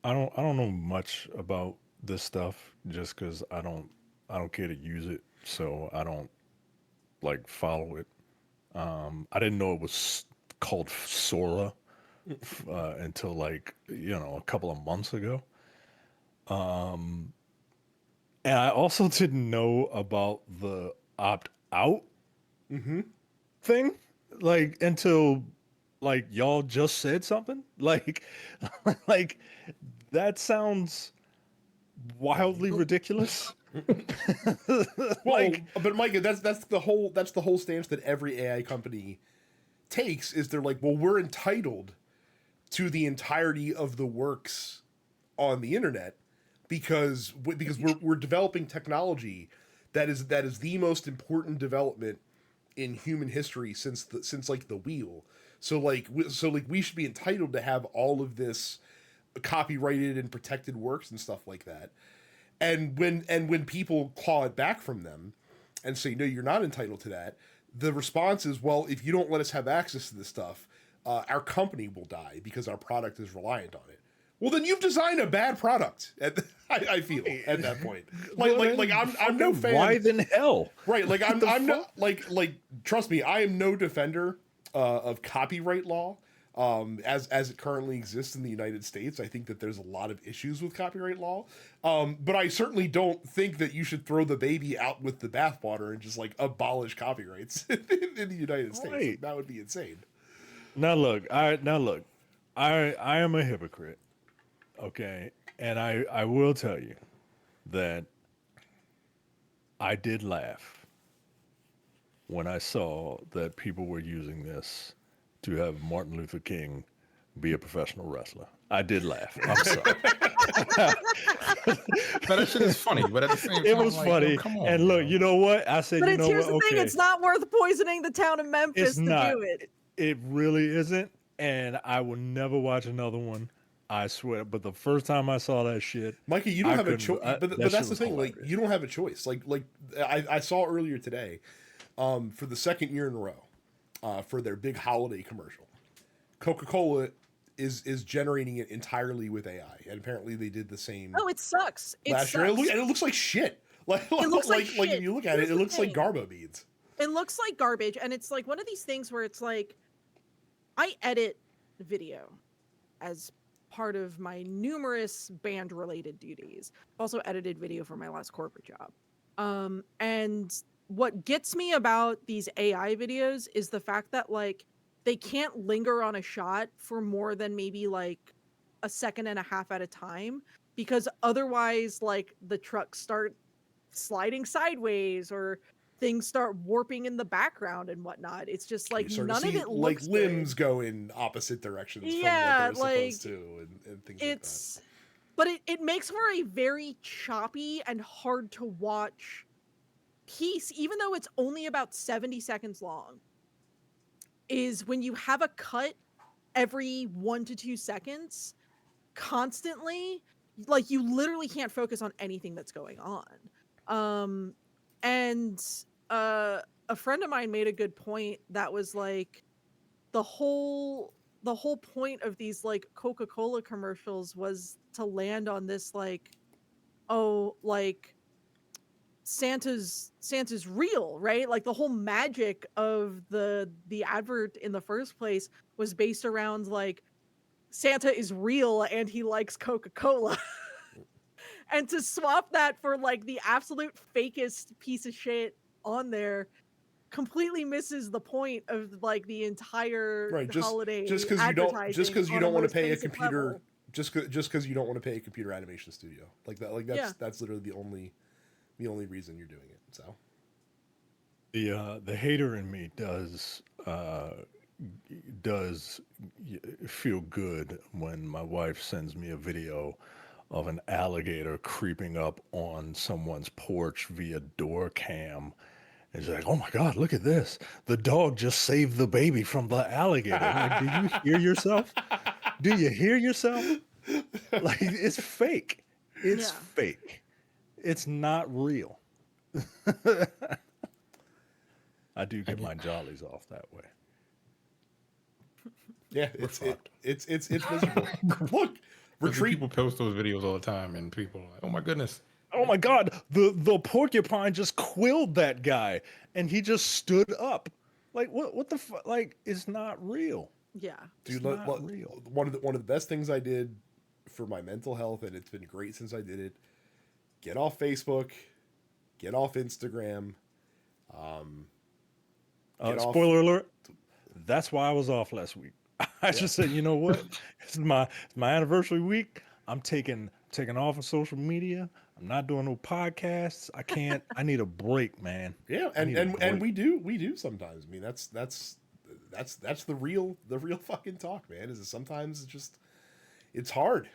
Speaker 5: I don't know much about this stuff just because I don't care to use it, so I don't like follow it. I didn't know it was called Sora until like a couple of months ago. And I also didn't know about the opt out thing like until like y'all just said something like like that sounds wildly ridiculous.
Speaker 1: Well, but Micah, that's the whole stance that every AI company takes is they're like, well, we're entitled to the entirety of the works on the internet because we're developing technology that is the most important development in human history since like the wheel. So like we should be entitled to have all of this copyrighted and protected works and stuff like that. And when people claw it back from them and say, no, you're not entitled to that, the response is, well, if you don't let us have access to this stuff, our company will die because our product is reliant on it. Well, then you've designed a bad product. I feel at that point, I'm no fan.
Speaker 5: Why then hell?
Speaker 1: Right, like I'm not like trust me, I am no defender of copyright law as it currently exists in the United States. I think that there's a lot of issues with copyright law, but I certainly don't think that you should throw the baby out with the bathwater and just like abolish copyrights in the United States.
Speaker 5: Right.
Speaker 1: That would be insane.
Speaker 5: Now look, I am a hypocrite. Okay, and I will tell you that I did laugh when I saw that people were using this to have Martin Luther King be a professional wrestler. I did laugh. I'm sorry.
Speaker 2: But that shit is funny. But at the same time,
Speaker 5: It was
Speaker 2: like,
Speaker 5: funny.
Speaker 2: come on,
Speaker 5: And look,
Speaker 2: yo.
Speaker 5: you know what? I said,
Speaker 3: But
Speaker 5: you
Speaker 3: it's,
Speaker 5: know
Speaker 3: here's
Speaker 5: what?
Speaker 3: the thing:
Speaker 5: Okay.
Speaker 3: it's not worth poisoning the town of Memphis
Speaker 5: It's
Speaker 3: to
Speaker 5: not.
Speaker 3: do it.
Speaker 5: It really isn't. And I will never watch another one. I swear. But the first time I saw that shit,
Speaker 1: Mikey, you don't
Speaker 5: I
Speaker 1: have a
Speaker 5: couldn't-
Speaker 1: choice.
Speaker 5: I-
Speaker 1: But
Speaker 5: that
Speaker 1: that's
Speaker 5: shit
Speaker 1: the
Speaker 5: was
Speaker 1: thing. Like,
Speaker 5: hilarious.
Speaker 1: you don't have a choice. Like I saw earlier today, for the second year in a row, for their big holiday commercial, Coca-Cola is generating it entirely with AI, and apparently they did the same
Speaker 3: Oh, it sucks. It
Speaker 1: last year.
Speaker 3: sucks.
Speaker 1: And it looks like shit. Like
Speaker 3: It looks like
Speaker 1: like
Speaker 3: shit.
Speaker 1: if you look at
Speaker 3: Here's
Speaker 1: it, it
Speaker 3: the
Speaker 1: looks like
Speaker 3: thing.
Speaker 1: garbo beads.
Speaker 3: It looks like garbage, and it's like one of these things where it's like, I edit video as part of my numerous band related duties. I've also edited video for my last corporate job. And what gets me about these AI videos is the fact that like they can't linger on a shot for more than maybe like a second and a half at a time, because otherwise like the trucks start sliding sideways or things start warping in the background and whatnot. It's just like
Speaker 1: You start to
Speaker 3: none of
Speaker 1: see,
Speaker 3: it
Speaker 1: like
Speaker 3: looks
Speaker 1: limbs
Speaker 3: good.
Speaker 1: go in opposite directions from what
Speaker 3: Yeah,
Speaker 1: they're supposed
Speaker 3: like,
Speaker 1: to, and things
Speaker 3: It's but it makes for a very choppy and hard to watch piece, even though it's only about 70 seconds long. Is when you have a cut every 1 to 2 seconds constantly, like you literally can't focus on anything that's going on. And a friend of mine made a good point that was like the whole point of these like Coca-Cola commercials was to land on this like, oh, like Santa's real, right? Like the whole magic of the advert in the first place was based around like Santa is real and he likes Coca-Cola. And to swap that for like the absolute fakest piece of shit on there completely misses the point of like the entire
Speaker 1: right.
Speaker 3: Holiday
Speaker 1: Just because
Speaker 3: advertising.
Speaker 1: just because you
Speaker 3: on a
Speaker 1: don't want to
Speaker 3: most
Speaker 1: pay a
Speaker 3: basic
Speaker 1: computer,
Speaker 3: level.
Speaker 1: just because you don't want to pay a computer animation studio like that. Like
Speaker 3: Yeah.
Speaker 1: that's literally the only reason you're doing it. So
Speaker 5: The hater in me does feel good when my wife sends me a video of an alligator creeping up on someone's porch via door cam. And she's like, "Oh my God, look at this! The dog just saved the baby from the alligator." I'm like, do you hear yourself? Do you hear yourself? Like, it's fake. It's
Speaker 3: Yeah.
Speaker 5: fake. It's not real. I do get my jollies off that way.
Speaker 1: yeah,
Speaker 2: fucked.
Speaker 1: it's miserable. Look, retreat.
Speaker 2: People post those videos all the time, and people are like, "Oh my goodness."
Speaker 5: Oh my God, the porcupine just quilled that guy, and he just stood up. Like, what the fuck? Like, it's not real.
Speaker 3: Yeah.
Speaker 5: It's
Speaker 1: Dude,
Speaker 5: not real.
Speaker 1: one of the best things I did for my mental health, and it's been great since I did it. Get off Facebook, get off Instagram. Get off-
Speaker 5: Spoiler alert. That's why I was off last week. I just said, you know what? This is my anniversary week. I'm taking off of social media. I'm not doing no podcasts. I can't. I need a break, man.
Speaker 1: Yeah,
Speaker 5: I need a
Speaker 1: and
Speaker 5: break.
Speaker 1: we do sometimes. I mean, that's the real fucking talk, man. Is that sometimes it's just it's hard.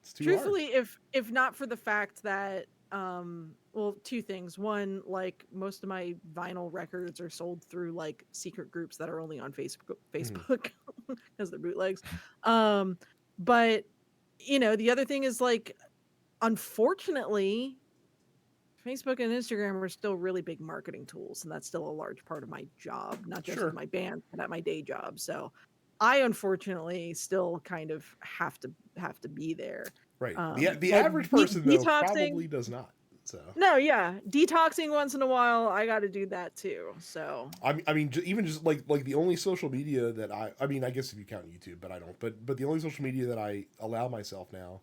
Speaker 1: It's too
Speaker 3: Truthfully, if not for the fact that well, two things. One, like most of my vinyl records are sold through like secret groups that are only on Facebook because they're bootlegs. But you know, the other thing is like, unfortunately, Facebook and Instagram are still really big marketing tools, and that's still a large part of my job, not just
Speaker 1: Sure.
Speaker 3: in my band, but at my day job. So I unfortunately still kind of have to be there.
Speaker 1: Right. The
Speaker 3: But
Speaker 1: average person though
Speaker 3: detoxing,
Speaker 1: probably does not. So
Speaker 3: no, yeah, detoxing once in a while, I got to do that too. So
Speaker 1: I mean, even just like the only social media that I mean, I guess if you count YouTube, but I don't. But the only social media that I allow myself now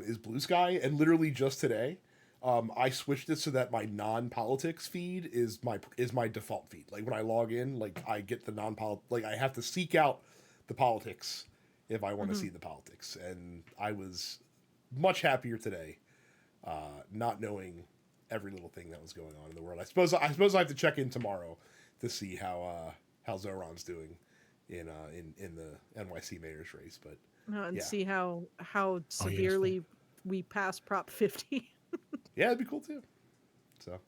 Speaker 1: is Blue Sky, and literally just today, I switched it so that my non-politics feed is my default feed. Like when I log in, like I get the like I have to seek out the politics if I want to see the politics, and I was much happier today, not knowing every little thing that was going on in the world. I suppose I have to check in tomorrow to see how Zoran's doing in the NYC mayor's race, but
Speaker 3: and
Speaker 1: yeah.
Speaker 3: see how
Speaker 2: yes.
Speaker 3: severely we pass Prop 50.
Speaker 1: Yeah, it'd be cool too. So,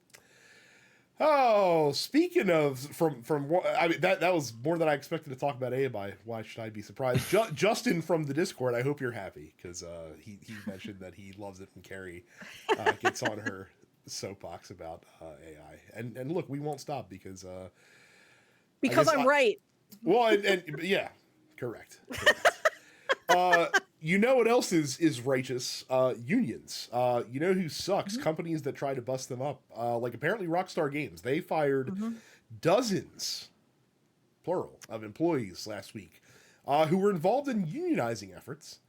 Speaker 1: oh, speaking of I mean that was more than I expected to talk about AI. Why should I be surprised? Justin from the Discord, I hope you're happy because he mentioned that he loves it when Carrie gets on her soapbox about AI, and look, we won't stop because
Speaker 3: I'm right.
Speaker 1: Well, and yeah, correct. You know what else is righteous? Unions. You know who sucks? Companies that try to bust them up. Like apparently Rockstar Games. They fired dozens, plural, of employees last week who were involved in unionizing efforts.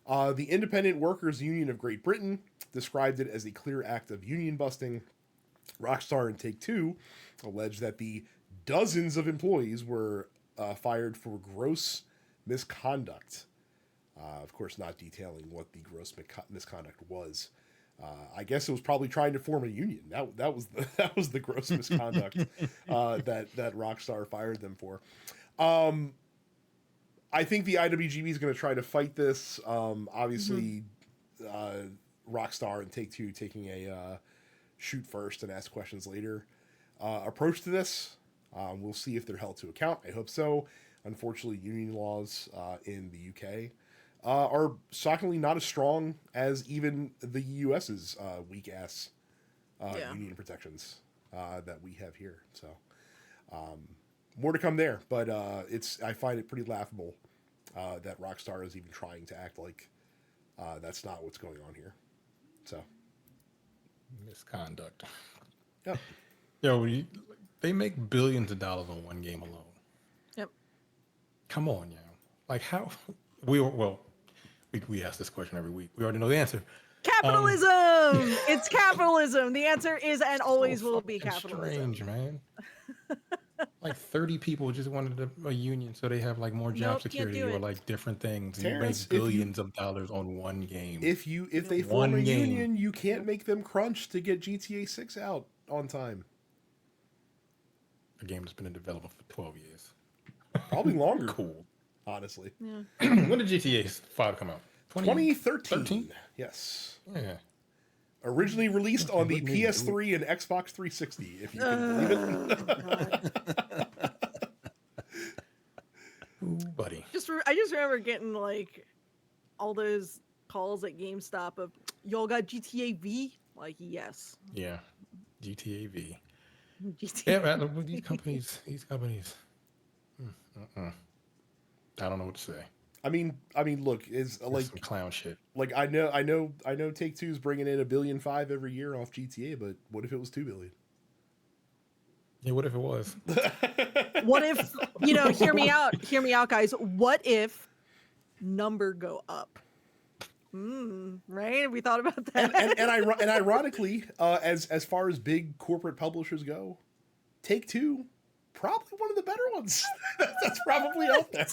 Speaker 1: The Independent Workers Union of Great Britain described it as a clear act of union busting. Rockstar and Take-Two alleged that the dozens of employees were fired for gross misconduct. Of course, not detailing what the gross misconduct was. I guess it was probably trying to form a union. That was the gross misconduct that Rockstar fired them for. I think the IWGB is going to try to fight this. Obviously, Rockstar and Take-Two taking a shoot first and ask questions later approach to this. We'll see if they're held to account. I hope so. Unfortunately, union laws in the UK are shockingly not as strong as even the US's weak-ass union protections that we have here. So more to come there, but I find it pretty laughable that Rockstar is even trying to act like that's not what's going on here. So
Speaker 2: misconduct.
Speaker 1: Yep.
Speaker 2: Yo, they make billions of dollars on one game alone.
Speaker 3: Yep.
Speaker 2: Come on, yo. Like how we ask this question every week. We already know the answer.
Speaker 3: Capitalism. It's capitalism. The answer is and always will be capitalism.
Speaker 2: Strange, man. Like 30 people just wanted a union so they have like more job security or like different things.
Speaker 1: Terrence,
Speaker 2: you make billions of dollars on one game.
Speaker 1: If they form a union, you can't make them crunch to get GTA 6 out on time.
Speaker 2: A game that's been in development for 12 years.
Speaker 1: Probably longer.
Speaker 2: Cool.
Speaker 1: Honestly.
Speaker 3: Yeah.
Speaker 2: When did GTA 5 come out?
Speaker 1: 2013. Yes.
Speaker 2: Yeah.
Speaker 1: Originally released on the PS3 and Xbox 360, if you can believe it.
Speaker 2: Ooh, buddy.
Speaker 3: I just remember getting like all those calls at GameStop of y'all got GTA V? Like, yes.
Speaker 2: Yeah. GTA V.
Speaker 3: GTA.
Speaker 2: Yeah, man, these companies. I don't know what to say.
Speaker 1: I mean, look, is like
Speaker 2: some clown shit.
Speaker 1: Like I know Take-Two's bringing in $1.5 billion every year off GTA, but what if it was $2 billion?
Speaker 2: Yeah, what if it was?
Speaker 3: What if, hear me out, guys. What if number go up? Right? We thought about that.
Speaker 1: And ironically, as far as big corporate publishers go, Take-Two, probably one of the better ones. That's probably out there.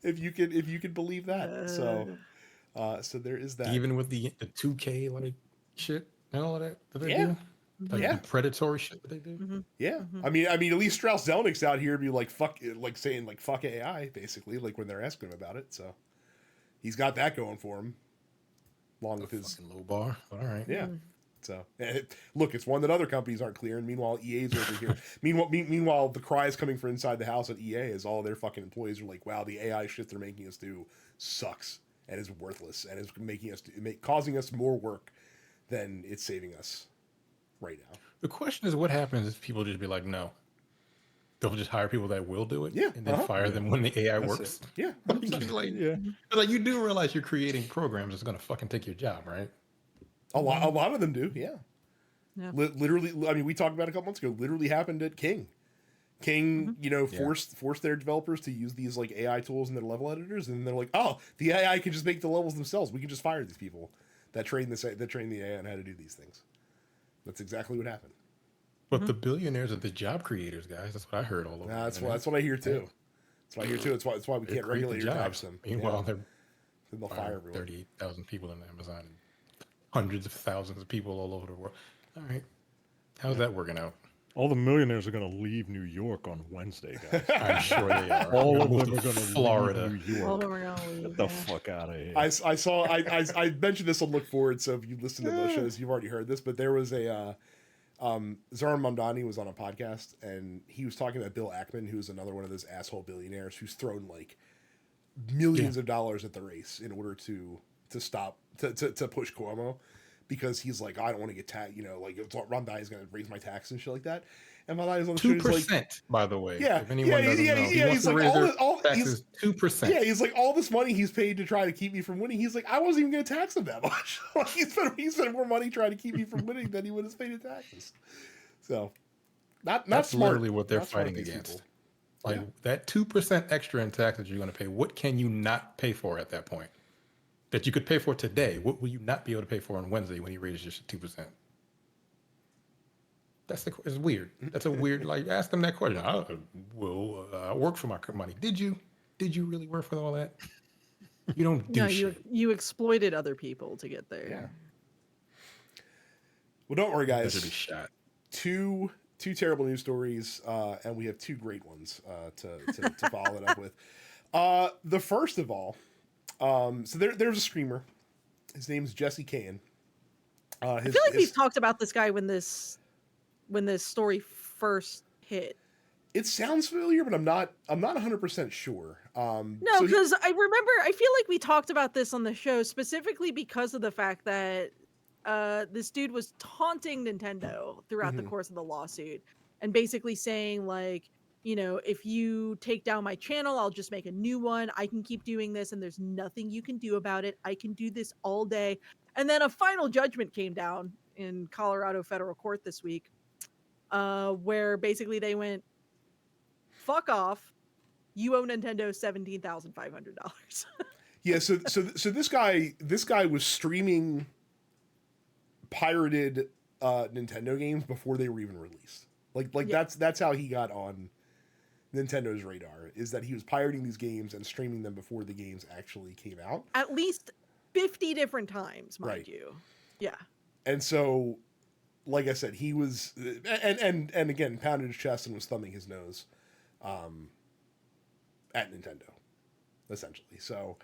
Speaker 1: if you can believe that. So there is that.
Speaker 2: Even with the 2K like shit and all of that they do. Like the predatory shit that they do.
Speaker 3: Mm-hmm.
Speaker 1: Yeah. Mm-hmm. I mean, at least Strauss Zelnick's out here to be like fuck AI, basically, like when they're asking him about it. So he's got that going for him. along with his
Speaker 2: Fucking low bar. But all right.
Speaker 1: yeah. So look, it's one that other companies aren't clearing. Meanwhile, EA's over here. Meanwhile, the cries coming from inside the house at EA is all their fucking employees are like, "Wow, the AI shit they're making us do sucks and is worthless and is making us causing us more work than it's saving us right now."
Speaker 2: The question is, what happens if people just be like, no? They'll just hire people that will do it,
Speaker 1: Yeah,
Speaker 2: and then fire them when the AI works.
Speaker 1: Yeah,
Speaker 2: like you do realize you're creating programs that's gonna fucking take your job, right?
Speaker 1: a lot of them do. Yeah.
Speaker 3: Yeah.
Speaker 1: Literally, I mean, we talked about it a couple months ago. Literally happened at King. King, forced their developers to use these like AI tools in their level editors, and they're like, "Oh, the AI can just make the levels themselves. We can just fire these people that train the AI on how to do these things." That's exactly what happened.
Speaker 2: But the billionaires are the job creators, guys. That's what I heard all over.
Speaker 1: That's what I hear too. That's what I hear too. That's why we can't regulate or tax them.
Speaker 2: Meanwhile,
Speaker 1: they'll fire everyone.
Speaker 2: 38,000 people in Amazon and hundreds of thousands of people all over the world. All right, how's that working out?
Speaker 5: All the millionaires are going to leave New York on Wednesday, guys.
Speaker 2: I'm sure they are.
Speaker 5: All of them are going to
Speaker 2: Florida.
Speaker 5: leave New York.
Speaker 3: All of them are going to leave.
Speaker 5: Get the fuck out of here.
Speaker 1: I mentioned this on Look Forward, so if you listen to those shows, you've already heard this. But there was a Zoran Mamdani was on a podcast, and he was talking about Bill Ackman, who's another one of those asshole billionaires who's thrown like millions of dollars at the race in order to stop to push Cuomo, because he's like, I don't want to get taxed, like Mamdani's going to raise my tax and shit like that. And Mamdani's on the show, he's like,
Speaker 2: 2%, by the way.
Speaker 1: Yeah,
Speaker 2: if anyone doesn't know,
Speaker 1: he's like all
Speaker 2: taxes 2%.
Speaker 1: Yeah, he's like, all this money he's paid to try to keep me from winning. He's like, I wasn't even going to tax him that much. He spent more money trying to keep me from winning than he would have paid in taxes. So, that's smart.
Speaker 2: Literally what they're fighting against.
Speaker 1: People.
Speaker 2: Like that 2% extra in tax that you're going to pay. What can you not pay for at that point? That you could pay for today. What will you not be able to pay for on Wednesday when he raises just 2%? It's weird. That's a weird, like, ask them that question. I work for my money. Did you really work for all that? You don't do shit.
Speaker 3: You exploited other people to get there.
Speaker 1: Yeah. Well, don't worry, guys.
Speaker 2: Be shot.
Speaker 1: Two terrible news stories, and we have two great ones to follow it up with. The first of all, so there's a streamer. His name's Jesse Kane.
Speaker 3: I feel like we've talked about this guy when this story first hit.
Speaker 1: It sounds familiar, but I'm not 100% sure.
Speaker 3: No, because I feel like we talked about this on the show specifically because of the fact that this dude was taunting Nintendo throughout the course of the lawsuit and basically saying like, if you take down my channel, I'll just make a new one. I can keep doing this and there's nothing you can do about it. I can do this all day. And then a final judgment came down in Colorado federal court this week, where basically they went, fuck off. You owe Nintendo $17,500. Yeah.
Speaker 1: So this guy was streaming pirated Nintendo games before they were even released. That's how he got on Nintendo's radar, is that he was pirating these games and streaming them before the games actually came out.
Speaker 3: At least 50 different times, mind you. Yeah.
Speaker 1: And so, like I said, he was and again pounded his chest and was thumbing his nose at Nintendo, essentially. So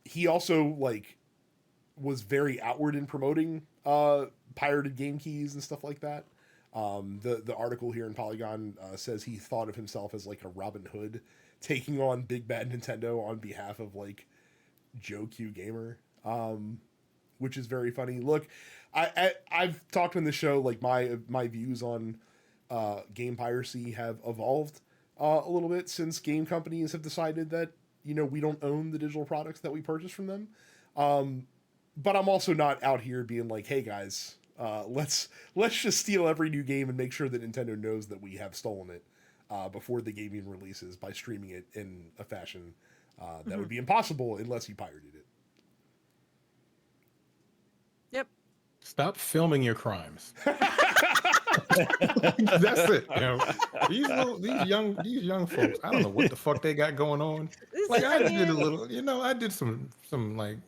Speaker 1: he also was very outward in promoting pirated game keys and stuff like that. The article here in Polygon says he thought of himself as like a Robin Hood taking on Big Bad Nintendo on behalf of like Joe Q Gamer, which is very funny. Look, I've talked on the show, like my views on game piracy have evolved a little bit since game companies have decided that we don't own the digital products that we purchase from them. But I'm also not out here being like, hey guys, let's just steal every new game and make sure that Nintendo knows that we have stolen it before the game even releases by streaming it in a fashion that would be impossible unless you pirated it.
Speaker 3: Yep.
Speaker 2: Stop filming your crimes. That's it. These young folks, I don't know what the fuck they got going on. I did a little, I did some like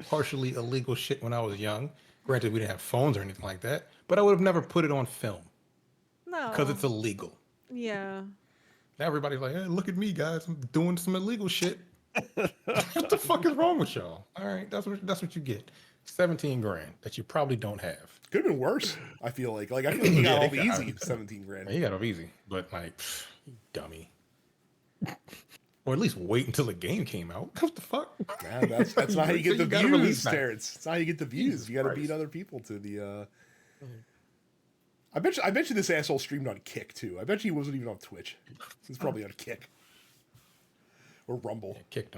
Speaker 2: partially illegal shit when I was young. Granted, we didn't have phones or anything like that, but I would have never put it on film.
Speaker 3: No.
Speaker 2: Because it's illegal.
Speaker 3: Yeah.
Speaker 2: Now everybody's like, hey, look at me, guys. I'm doing some illegal shit. What the fuck fuck is wrong with y'all? All right, that's what you get. 17 grand that you probably don't have.
Speaker 1: Could have been worse. I feel like I feel like he got
Speaker 2: Yeah,
Speaker 1: off
Speaker 2: they got-
Speaker 1: easy. 17 grand.
Speaker 2: He got off easy, but like, you dummy. Or at least wait until the game came out. What the fuck?
Speaker 1: Man, that's not how you get the
Speaker 2: gotta
Speaker 1: views,
Speaker 2: release that.
Speaker 1: Terrence. It's not how you get the views.
Speaker 2: Jesus
Speaker 1: You got to
Speaker 2: Christ.
Speaker 1: beat other people to the. I bet you this asshole streamed on Kick too. I bet you he wasn't even on Twitch. He's probably on Kick or Rumble.
Speaker 2: Yeah, kick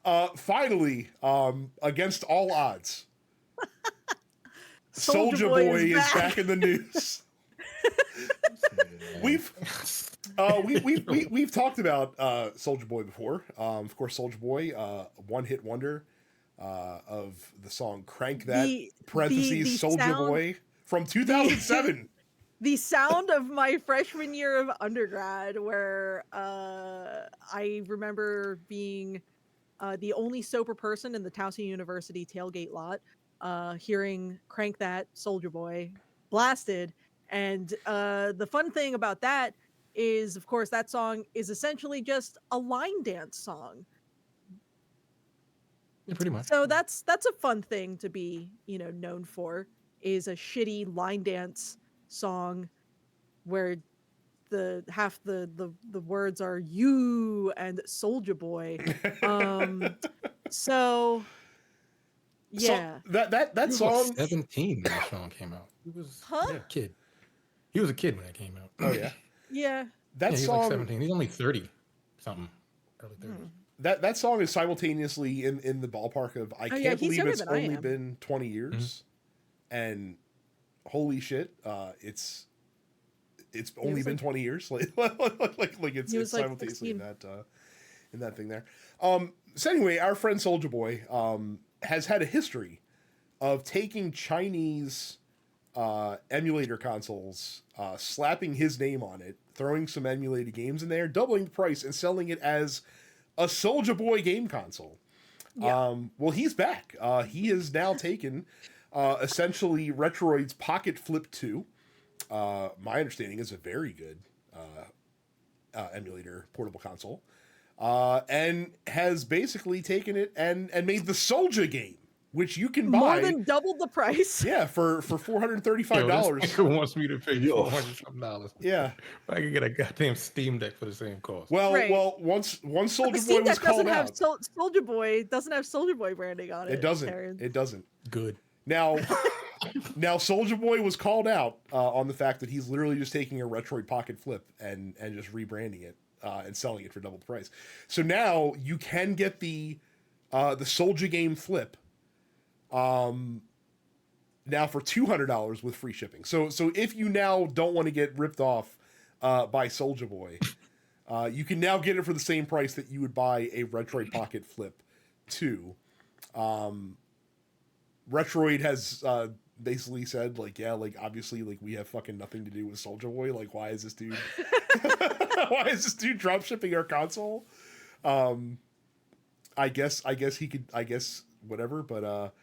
Speaker 2: don't.
Speaker 1: Finally, against all odds,
Speaker 3: Soulja
Speaker 1: Soulja
Speaker 3: Boy
Speaker 1: Boy
Speaker 3: is
Speaker 1: is back in the news. We've talked about Soulja Boy before. Of course, Soulja Boy, one-hit wonder of the song "Crank That"
Speaker 3: The
Speaker 1: Soulja
Speaker 3: sound-
Speaker 1: Boy from 2007.
Speaker 3: The sound of my freshman year of undergrad, where I remember being the only sober person in the Towson University tailgate lot, hearing "Crank That" Soulja Boy blasted. And the fun thing about that is, of course, that song is essentially just a line dance song.
Speaker 2: Yeah, pretty much.
Speaker 3: So that's a fun thing to be, known for, is a shitty line dance song where the half the words are "you" and "Soulja Boy." So yeah.
Speaker 1: So that
Speaker 2: He was,
Speaker 1: song.
Speaker 2: like, 17 when that song came out. He was
Speaker 3: Huh?
Speaker 2: a kid. He was a kid when that came out.
Speaker 1: Oh yeah,
Speaker 3: Yeah.
Speaker 1: that
Speaker 2: Yeah, he was
Speaker 1: song.
Speaker 2: like 17. He's only 30 something. Early 30s.
Speaker 1: That song is simultaneously in the ballpark of I
Speaker 3: Oh,
Speaker 1: can't
Speaker 3: yeah, he's
Speaker 1: believe
Speaker 3: younger
Speaker 1: it's
Speaker 3: than I
Speaker 1: only
Speaker 3: am.
Speaker 1: been 20 years, and holy shit, it's only
Speaker 3: was
Speaker 1: been
Speaker 3: like-
Speaker 1: 20 years. Like it's
Speaker 3: He was like
Speaker 1: simultaneously
Speaker 3: 16.
Speaker 1: in that thing there. So anyway, our friend Soulja Boy has had a history of taking Chinese emulator consoles, slapping his name on it, throwing some emulated games in there, doubling the price, and selling it as a Soulja Boy game console.
Speaker 3: Yeah.
Speaker 1: Well, he's back. He has now taken essentially Retroid's Pocket Flip 2. My understanding is a very good emulator portable console, and has basically taken it and made the Soulja game, which you can buy.
Speaker 3: More than doubled the price.
Speaker 1: Yeah, for $435.
Speaker 2: This nigga wants me to pay
Speaker 5: Yo.
Speaker 2: $400.
Speaker 1: Yeah.
Speaker 2: I can get a goddamn Steam Deck for the same cost.
Speaker 1: Well,
Speaker 3: Right.
Speaker 1: once
Speaker 3: But the
Speaker 1: Soulja Boy
Speaker 3: Steam
Speaker 1: was
Speaker 3: Deck doesn't
Speaker 1: called
Speaker 3: have
Speaker 1: out,
Speaker 3: Soulja Boy doesn't have Soulja Boy branding on it.
Speaker 1: it doesn't.
Speaker 3: Terrence.
Speaker 1: It doesn't.
Speaker 2: Good.
Speaker 1: Now, Soulja Boy was called out on the fact that he's literally just taking a Retroid Pocket Flip and just rebranding it and selling it for double the price. So now you can get the Soulja game Flip now for $200 with free shipping. So if you now don't want to get ripped off by Soulja Boy, you can now get it for the same price that you would buy a Retroid Pocket Flip 2. Retroid has basically said, like, yeah, like, obviously, like, we have fucking nothing to do with Soulja Boy. Like, why is this dude why is this dude drop shipping our console? I guess he could, whatever, but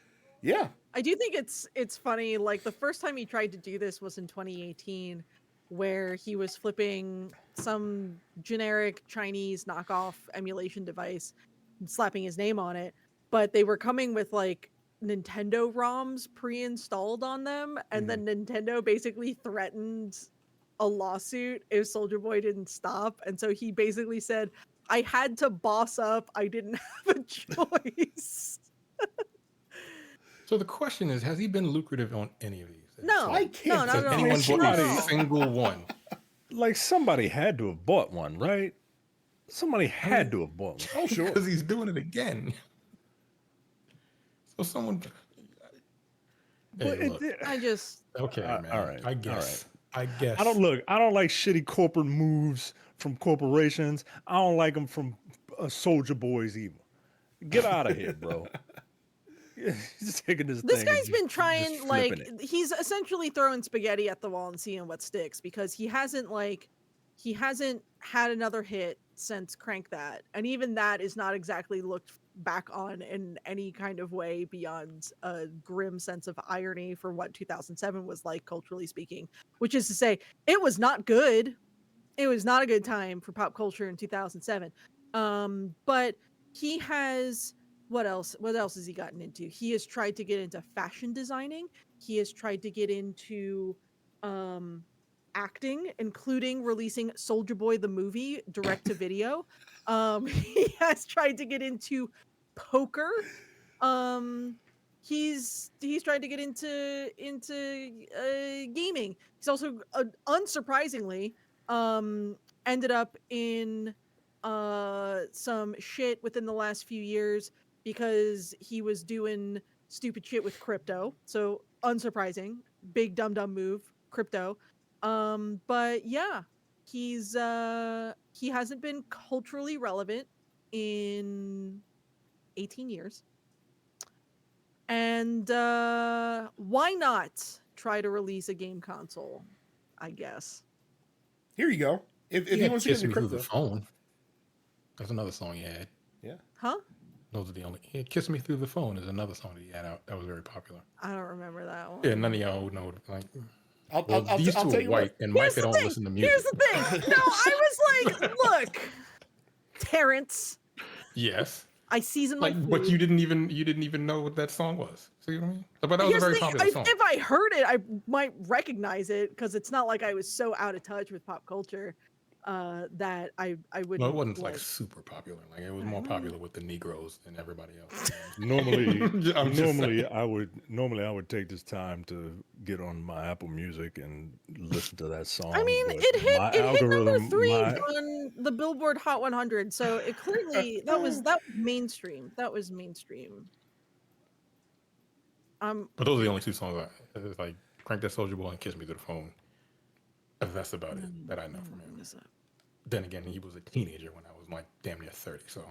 Speaker 1: yeah.
Speaker 3: I do think it's funny. Like, the first time he tried to do this was in 2018, where he was flipping some generic Chinese knockoff emulation device and slapping his name on it. But they were coming with like Nintendo ROMs pre-installed on them, and then Nintendo basically threatened a lawsuit if Soulja Boy didn't stop. And so he basically said, "I had to boss up. I didn't have a choice."
Speaker 2: So the question is, has he been lucrative on any of these?
Speaker 3: No,
Speaker 1: I can't
Speaker 3: no, not
Speaker 1: think
Speaker 3: at all.
Speaker 2: Anyone
Speaker 1: It's
Speaker 2: bought
Speaker 3: Not
Speaker 2: a
Speaker 3: at all.
Speaker 2: single one?
Speaker 5: Like somebody had to have bought one, right? Somebody had to have bought one.
Speaker 1: Oh, sure.
Speaker 2: Because he's doing it again. So someone.
Speaker 5: But
Speaker 2: Hey, look.
Speaker 3: I just
Speaker 2: Okay, man.
Speaker 5: all right,
Speaker 2: I
Speaker 5: all
Speaker 2: guess. I guess.
Speaker 5: I don't like shitty corporate moves from corporations. I don't like them from Soldier Boys either. Get out of here, bro. He's taking this
Speaker 3: this
Speaker 5: thing.
Speaker 3: guy's
Speaker 5: and
Speaker 3: been
Speaker 5: just
Speaker 3: trying,
Speaker 5: flipping
Speaker 3: like,
Speaker 5: it.
Speaker 3: he's essentially throwing spaghetti at the wall and seeing what sticks, because he hasn't had another hit since Crank That, and even that is not exactly looked back on in any kind of way beyond a grim sense of irony for what 2007 was like, culturally speaking, which is to say it was not good. It was not a good time for pop culture in 2007. But he has what else? What else has he gotten into? He has tried to get into fashion designing. He has tried to get into acting, including releasing Soldier Boy the movie direct to video. He has tried to get into poker. Um, he's tried to get into gaming. He's also unsurprisingly ended up in some shit within the last few years because he was doing stupid shit with crypto. So unsurprising, big dumb move, crypto. But yeah, he hasn't been culturally relevant in 18 years. And why not try to release a game console, I guess.
Speaker 1: Here you go. If he wants to get
Speaker 2: Kiss
Speaker 1: into
Speaker 2: Me Through the
Speaker 1: crypto,
Speaker 2: Phone. That's another song he had.
Speaker 1: yeah.
Speaker 3: Huh?
Speaker 2: Those are the only. Yeah, Kiss Me Through the Phone is another song that he had out that was very popular.
Speaker 3: I don't remember that one.
Speaker 2: Yeah, none of y'all know. Like,
Speaker 1: I'll
Speaker 2: these
Speaker 1: tell
Speaker 2: two are
Speaker 1: you
Speaker 2: white,
Speaker 1: what.
Speaker 2: and
Speaker 3: Here's
Speaker 2: Micah
Speaker 3: the
Speaker 2: don't
Speaker 3: thing.
Speaker 2: listen to music.
Speaker 3: Here's the thing. No, I was like, look, Terrence,
Speaker 2: Yes.
Speaker 3: I season my food.
Speaker 2: But you didn't even know what that song was. See what I mean? But that was a
Speaker 3: Here's the
Speaker 2: very
Speaker 3: thing,
Speaker 2: popular song.
Speaker 3: if I heard it, I might recognize it because it's not like I was so out of touch with pop culture that I wouldn't.
Speaker 2: No, it wasn't like super popular. Like it was more popular with the Negroes than everybody else.
Speaker 5: Normally,
Speaker 2: I'm just saying.
Speaker 5: I would take this time to get on my Apple Music and listen to that song.
Speaker 3: I mean,
Speaker 5: but
Speaker 3: it hit
Speaker 5: my
Speaker 3: number 3
Speaker 5: my-
Speaker 3: on the Billboard Hot 100, so it clearly that was mainstream. That was mainstream.
Speaker 2: But those are the only two songs. It's like Crank That Soldier Boy and Kiss Me Through the Phone. That's about it that I know from him. Then again, he was a teenager when I was like damn near 30. So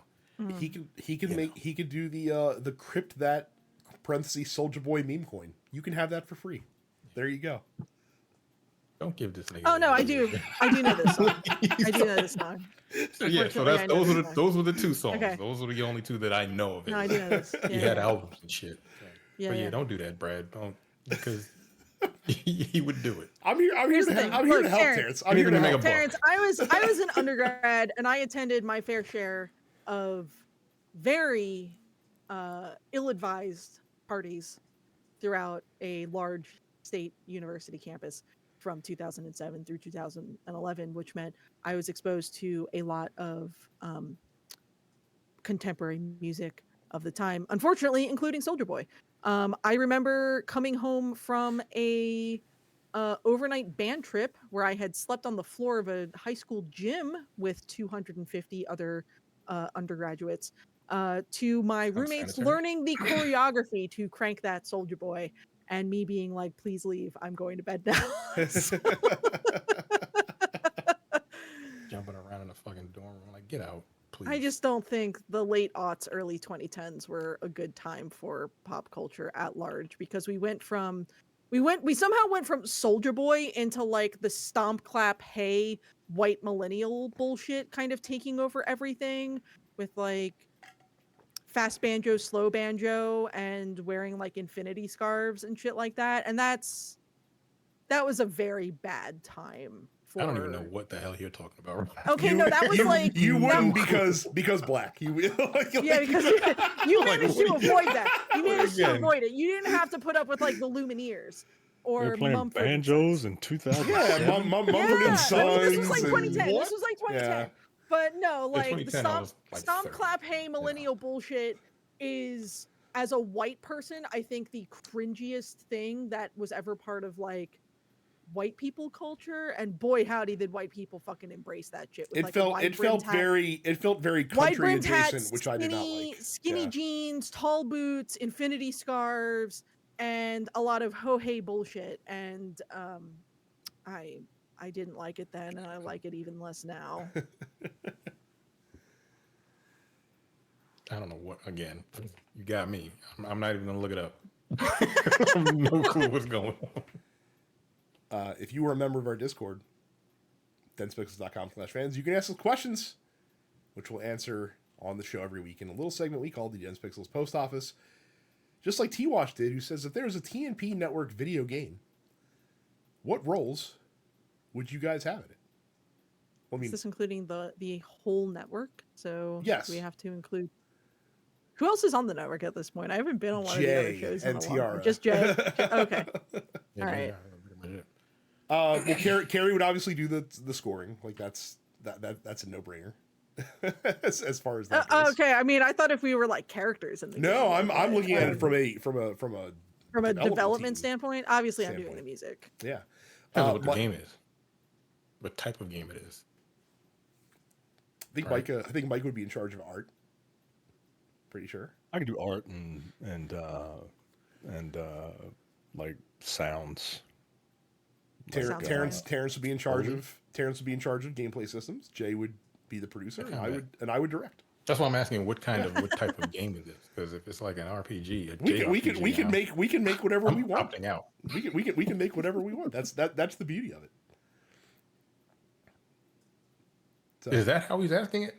Speaker 1: He could do the crypt that parentheses Soldier Boy meme coin. You can have that for free. There you go.
Speaker 2: don't give this nigga.
Speaker 3: Oh no, I do know this song. I do know this song.
Speaker 2: So yeah, so those were the two songs.
Speaker 3: Okay.
Speaker 2: Those were the only two that I know of.
Speaker 3: No, I do know this.
Speaker 2: He had albums and shit.
Speaker 3: Yeah,
Speaker 2: But
Speaker 3: yeah.
Speaker 2: don't do that, Brad. Don't, because he would do it.
Speaker 1: I'm here to help, Terrence. I'm here to help.
Speaker 3: Terrence, I was an undergrad and I attended my fair share of very ill-advised parties throughout a large state university campus from 2007 through 2011, which meant I was exposed to a lot of contemporary music of the time, unfortunately, including Soldier Boy. I remember coming home from a overnight band trip where I had slept on the floor of a high school gym with 250 other undergraduates to my roommates learning the choreography to Crank That Soldier Boy and me being like, please leave, I'm going to bed now.
Speaker 2: Jumping around in a fucking dorm room, like, get out, please.
Speaker 3: I just don't think the late aughts, early 2010s were a good time for pop culture at large because we somehow went from Soldier Boy into like the stomp clap hey white millennial bullshit kind of taking over everything with like fast banjo, slow banjo, and wearing like infinity scarves and shit like that. And that was a very bad time.
Speaker 2: I don't even know what the hell you're talking about.
Speaker 3: Okay, no, that was like
Speaker 1: you wouldn't because black. Yeah,
Speaker 3: because you managed to avoid that. You managed to avoid it. You didn't have to put up with like the Lumineers or
Speaker 5: They're playing
Speaker 3: Mumford
Speaker 5: banjos in 2000.
Speaker 1: Yeah, Mumford and Sons.
Speaker 3: This was like 2010. This was like 2010.
Speaker 1: Yeah.
Speaker 3: But no, like the stomp
Speaker 2: like
Speaker 3: clap hey millennial bullshit is, as a white person, I think the cringiest thing that was ever part of like white people culture, and boy howdy did white people fucking embrace that shit with,
Speaker 1: it felt very country adjacent, which I did not like.
Speaker 3: Skinny jeans, tall boots, infinity scarves, and a lot of ho hey bullshit. And I didn't like it then, and I like it even less now.
Speaker 2: I don't know what. Again, you got me. I'm not even gonna look it up. I have no clue what's going on.
Speaker 1: If you were a member of our Discord, denspixels.com/fans, you can ask us questions, which we'll answer on the show every week in a little segment we call the Dense Pixels Post Office. Just like T-Wash did, who says, if there was a TNP network video game, what roles would you guys have in it? Well, I mean,
Speaker 3: is this including the whole network? So
Speaker 1: yes,
Speaker 3: we have to include. Who else is on the network at this point? I haven't been on one of the other
Speaker 1: Jay
Speaker 3: shows in
Speaker 1: and
Speaker 3: a long
Speaker 1: Tiara.
Speaker 3: time. Just Jay. Okay.
Speaker 2: Yeah,
Speaker 3: All
Speaker 2: yeah,
Speaker 3: right.
Speaker 2: yeah, pretty much it.
Speaker 1: Well, Carrie would obviously do the scoring. Like that's a no brainer. as far as that goes.
Speaker 3: Okay. I mean, I thought if we were like characters in the game.
Speaker 1: No, I'm looking at it from a
Speaker 3: development
Speaker 1: team
Speaker 3: standpoint. Obviously, I'm doing
Speaker 1: standpoint.
Speaker 3: the music.
Speaker 1: Yeah.
Speaker 2: Depends on what the
Speaker 1: Mi-
Speaker 2: game is, what type of game it is.
Speaker 1: I think Micah would be in charge of art. Pretty sure.
Speaker 5: I can do art and like sounds.
Speaker 3: Sounds
Speaker 1: Terrence would be in charge of gameplay systems. Jay would be the producer,
Speaker 2: Okay.
Speaker 1: and I would direct.
Speaker 2: That's why I'm asking what type of game is this? Because if it's like an RPG,
Speaker 1: We can make whatever
Speaker 2: I'm
Speaker 1: we want.
Speaker 2: opting out.
Speaker 1: We can make whatever we want. That's the beauty of it. So,
Speaker 2: Is that how he's asking it?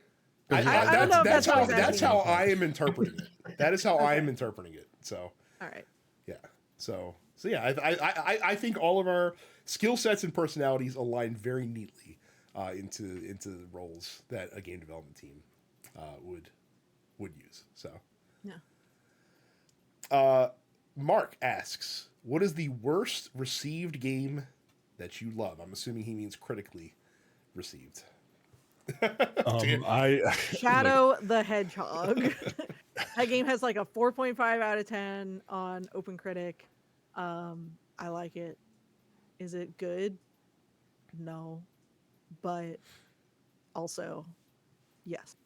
Speaker 3: I don't know if that's how he's
Speaker 1: that's
Speaker 3: asking
Speaker 1: how
Speaker 3: it.
Speaker 1: I am interpreting it. That is how I am interpreting it. So
Speaker 3: All right.
Speaker 1: yeah. So yeah, I think all of our skill sets and personalities align very neatly into the roles that a game development team would use. So
Speaker 3: Yeah.
Speaker 1: Mark asks, what is the worst received game that you love? I'm assuming he means critically received.
Speaker 3: Shadow the Hedgehog. That game has like a 4.5 out of 10 on OpenCritic. I like it. Is it good? No. But also, yes.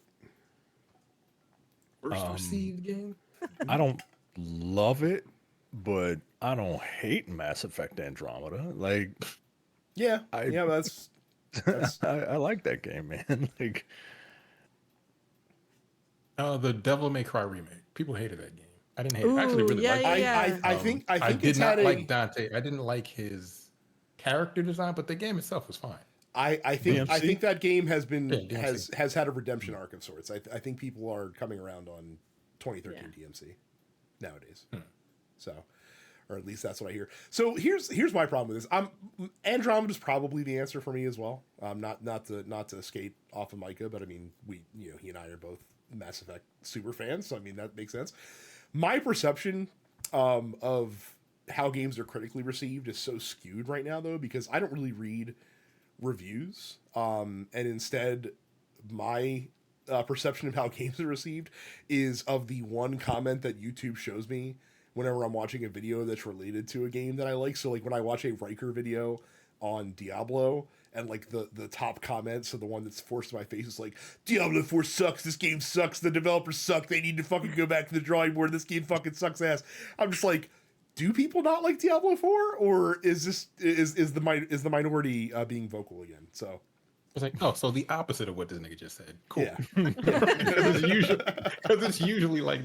Speaker 2: First received game?
Speaker 5: I don't love it, but I don't hate Mass Effect Andromeda. Like,
Speaker 1: Yeah, that's
Speaker 5: I like that game, man. Like,
Speaker 2: The Devil May Cry remake. People hated that game. I didn't hate it. I actually really
Speaker 3: yeah,
Speaker 2: liked it.
Speaker 3: yeah.
Speaker 1: I think
Speaker 2: I did
Speaker 1: it's
Speaker 2: not
Speaker 1: had
Speaker 2: like Dante. I didn't like his character design, but the game itself was fine.
Speaker 1: I think
Speaker 5: DMC?
Speaker 1: that game has been
Speaker 2: Yeah, DMC.
Speaker 1: has had a redemption arc of sorts. I think people are coming around on 2013 DMC nowadays. So, or at least that's what I hear. So here's my problem with this. Andromeda is probably the answer for me as well. Not to skate off of Micah, but I mean he and I are both Mass Effect super fans, so I mean that makes sense. My perception of how games are critically received is so skewed right now, though, because I don't really read reviews, and instead my perception of how games are received is of the one comment that YouTube shows me whenever I'm watching a video that's related to a game that I like. So like when I watch a Riker video on Diablo, and like the top comment, so the one that's forced to my face is like, Diablo 4 sucks, this game sucks, the developers suck, they need to fucking go back to the drawing board, this game fucking sucks ass. I'm just like, do people not like Diablo 4, or is this is the minority being vocal again? So
Speaker 2: It's like, oh, so the opposite of what this nigga just said. Cool.
Speaker 1: yeah,
Speaker 2: Because it's usually like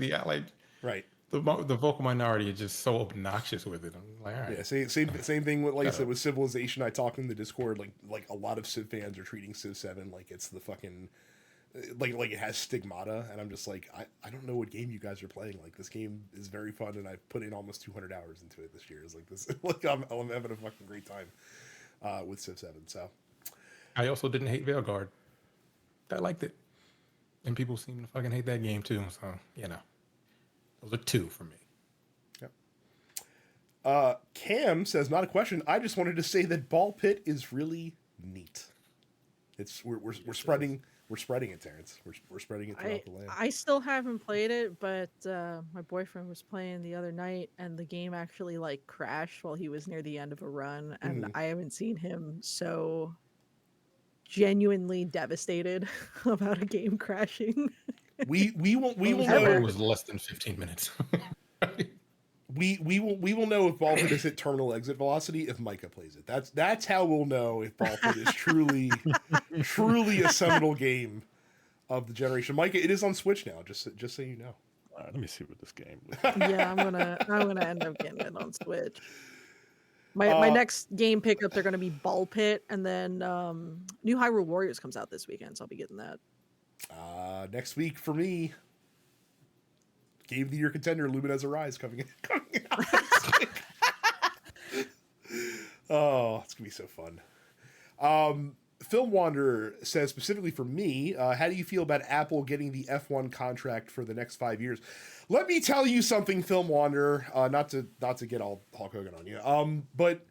Speaker 1: right.
Speaker 2: the vocal minority is just so obnoxious with it. I'm like, all right.
Speaker 1: Yeah, same thing with, like I said, with Civilization. I talked in the Discord, like a lot of Civ fans are treating Civ 7 like it's the fucking like it has stigmata, and I'm just like, I don't know what game you guys are playing. Like, this game is very fun, and I've put in almost 200 hours into it this year. It's like this, like I'm having a fucking great time with Civ 7. So
Speaker 2: I also didn't hate Veilguard. I liked it, and people seem to fucking hate that game too. So those are two for me.
Speaker 1: Cam says, not a question. I just wanted to say that Ball Pit is really neat. It's we're spreading it, Terrence. We're spreading it throughout the land.
Speaker 3: I still haven't played it, but my boyfriend was playing the other night, and the game actually like crashed while he was near the end of a run, and I haven't seen him so genuinely devastated about a game crashing.
Speaker 1: We will
Speaker 2: It
Speaker 1: know.
Speaker 2: was less than 15 minutes.
Speaker 1: We will know if Ball Pit is at terminal exit velocity if Micah plays it. That's how we'll know if Ball Pit is truly a seminal game of the generation. Micah, it is on Switch now. Just so you know.
Speaker 5: all right, let me see what this game.
Speaker 3: Yeah, I'm gonna end up getting it on Switch. My next game pickups are gonna be Ball Pit, and then New Hyrule Warriors comes out this weekend, so I'll be getting that.
Speaker 1: Next week for me, Game of the Year contender Luminous Arise coming out. Oh, it's gonna be so fun. Film Wanderer says specifically for me, how do you feel about Apple getting the F1 contract for the next 5 years? Let me tell you something, Film Wanderer. Not to get all Hulk Hogan on you. But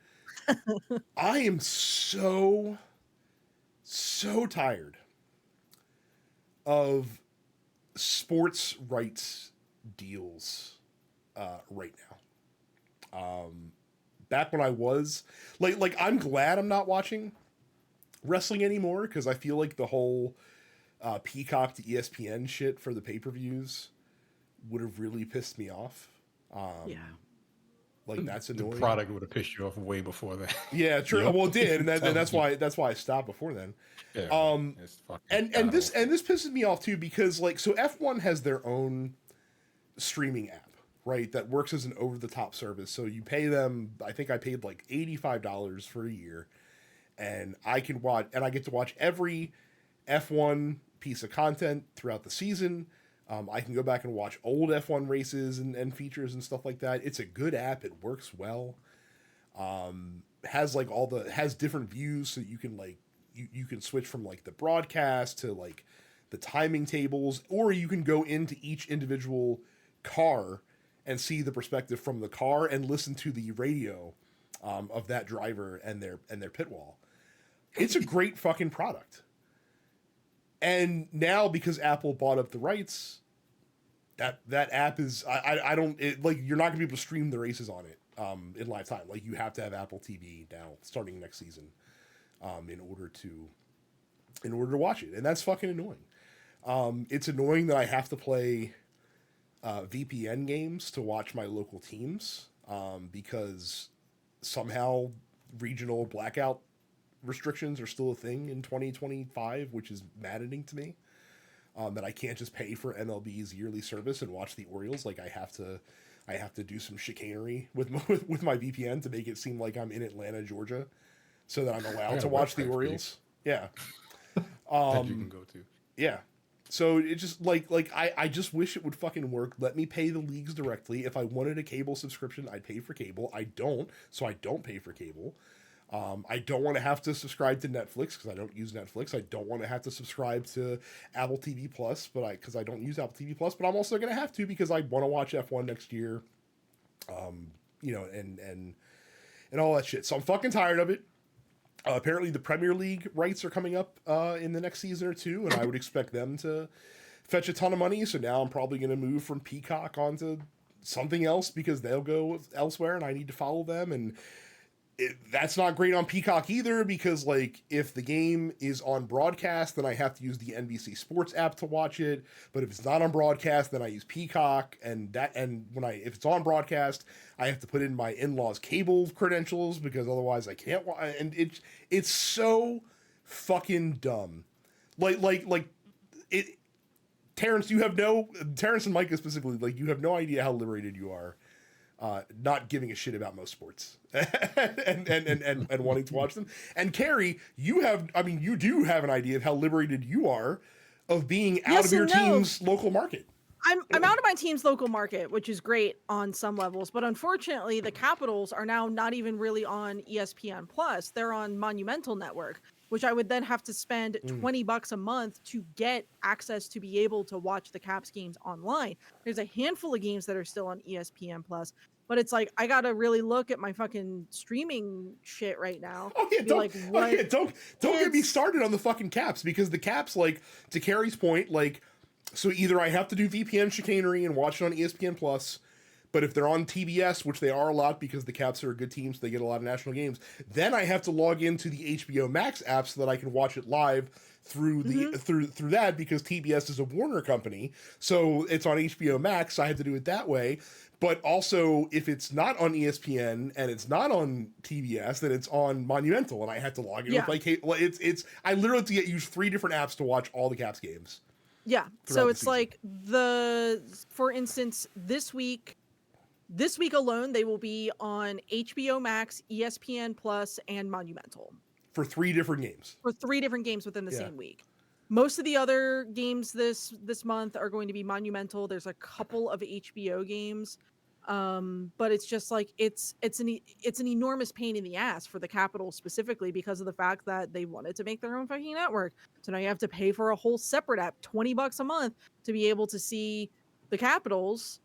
Speaker 1: I am so tired of sports rights deals right now. Back when I was like I'm glad I'm not watching wrestling anymore because I feel like the whole Peacock to ESPN shit for the pay-per-views would have really pissed me off.
Speaker 3: Yeah.
Speaker 1: Like that's annoying.
Speaker 2: The product would have pissed you off way before that.
Speaker 1: Yeah, true.
Speaker 2: Yep.
Speaker 1: Well, it did, and that's why I stopped before then.
Speaker 2: Yeah, it's fucking
Speaker 1: And this
Speaker 2: god-awful.
Speaker 1: pisses me off too because like so F1 has their own streaming app, right? That works as an over-the-top service. So you pay them. I think I paid like $85 for a year, and I can watch, and I get to watch every F1 piece of content throughout the season. I can go back and watch old F1 races and features and stuff like that. It's a good app. It works well. Has like has different views so you can like you can switch from like the broadcast to like the timing tables, or you can go into each individual car and see the perspective from the car and listen to the radio of that driver and their pit wall. It's a great fucking product. And now because Apple bought up the rights, that app is I don't like you're not gonna be able to stream the races on it in live time. Like you have to have Apple TV now starting next season in order to watch it, and that's fucking annoying. It's annoying that I have to play VPN games to watch my local teams because somehow regional blackout restrictions are still a thing in 2025, which is maddening to me. That I can't just pay for MLB's yearly service and watch the Orioles. Like I have to do some chicanery with my VPN to make it seem like I'm in Atlanta, Georgia, so that I'm allowed to watch the Orioles. Yeah,
Speaker 2: that you can go to.
Speaker 1: yeah. So it just like I just wish it would fucking work. Let me pay the leagues directly. If I wanted a cable subscription, I'd pay for cable. I don't, so I don't pay for cable. I don't want to have to subscribe to Netflix because I don't use Netflix. I don't want to have to subscribe to Apple TV Plus, because I don't use Apple TV Plus. But I'm also going to have to because I want to watch F1 next year. And all that shit. So I'm fucking tired of it. Apparently the Premier League rights are coming up in the next season or two, and I would expect them to fetch a ton of money. So now I'm probably going to move from Peacock onto something else because they'll go elsewhere, and I need to follow them. And that's not great on Peacock either because like if the game is on broadcast, then I have to use the NBC Sports app to watch it. But if it's not on broadcast, then I use Peacock, and if it's on broadcast, I have to put in my in-laws' cable credentials because otherwise I can't. And it's so fucking dumb. Like it. Terrence and Micah specifically, like you have no idea how liberated you are. Not giving a shit about most sports and wanting to watch them. And Carrie, you do have an idea of how liberated you are of being out of your team's local market.
Speaker 3: I'm out of my team's local market, which is great on some levels, but unfortunately the Capitals are now not even really on ESPN Plus. They're on Monumental Network, which I would then have to spend $20 a month to get access to be able to watch the Caps games online. There's a handful of games that are still on ESPN Plus, but it's like I gotta really look at my fucking streaming shit right now.
Speaker 1: Oh yeah, don't get me started on the fucking Caps because the Caps, like to Carrie's point, like so either I have to do VPN chicanery and watch it on ESPN Plus. But if they're on TBS, which they are a lot because the Caps are a good team, so they get a lot of national games, then I have to log into the HBO Max app so that I can watch it live through through that because TBS is a Warner company. So it's on HBO Max. So I have to do it that way. But also, if it's not on ESPN and it's not on TBS, then it's on Monumental, and I have to log in with my cable. It's I literally have to use 3 different apps to watch all the Caps games.
Speaker 3: Yeah. So it's like for instance, this week alone, they will be on HBO Max, ESPN Plus, and Monumental.
Speaker 1: For 3 different games.
Speaker 3: For 3 different games within the same week. Most of the other games this month are going to be Monumental. There's a couple of HBO games. But it's just like it's an enormous pain in the ass for the Capitol specifically because of the fact that they wanted to make their own fucking network. So now you have to pay for a whole separate app, $20 a month, to be able to see the Capitals,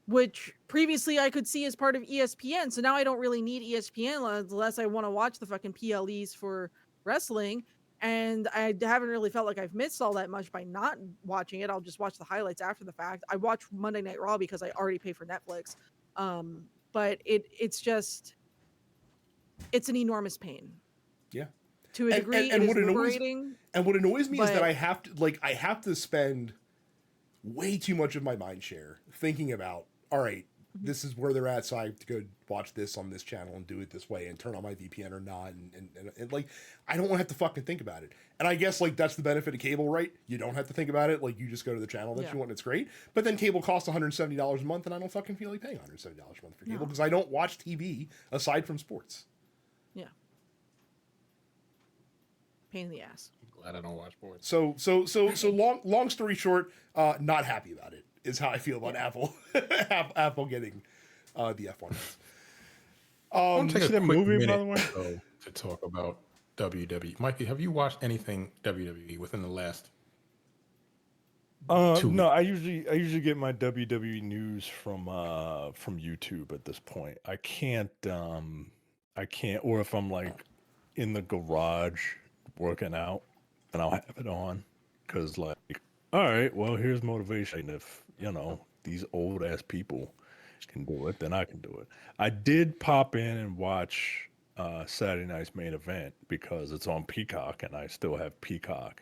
Speaker 3: which previously I could see as part of ESPN. So now I don't really need ESPN unless I want to watch the fucking PLEs for wrestling. And I haven't really felt like I've missed all that much by not watching it. I'll just watch the highlights after the fact. I watch Monday Night Raw because I already pay for Netflix. But it's an enormous pain.
Speaker 1: Yeah.
Speaker 3: To a degree, it is liberating.
Speaker 1: And what annoys me is that
Speaker 3: but-
Speaker 1: I have to spend way too much of my mind share thinking about, all right, this is where they're at, so I have to go watch this on this channel and do it this way and turn on my VPN or not, and like, I don't want to have to fucking think about it. And I guess like that's the benefit of cable, right? You don't have to think about it. Like, you just go to the channel that you want and it's great. But then cable costs $170 a month, and I don't fucking feel like paying $170 a month for cable because I don't watch TV aside from sports.
Speaker 3: Yeah. Pain in the ass.
Speaker 2: Glad I don't watch sports.
Speaker 1: So long story short, not happy about it is how I feel about Apple. Apple getting the F1.
Speaker 2: I want to take a quick
Speaker 5: movie, by the
Speaker 2: minute
Speaker 5: way?
Speaker 2: though, to talk about WWE. Mikey, have you watched anything WWE within the last?
Speaker 5: No, I usually get my WWE news from YouTube at this point. I can't, or if I'm like in the garage working out, then I'll have it on, because like, all right, well, here's motivation. If these old ass people can do it, then I can do it. I did pop in and watch Saturday night's main event because it's on Peacock, and I still have Peacock.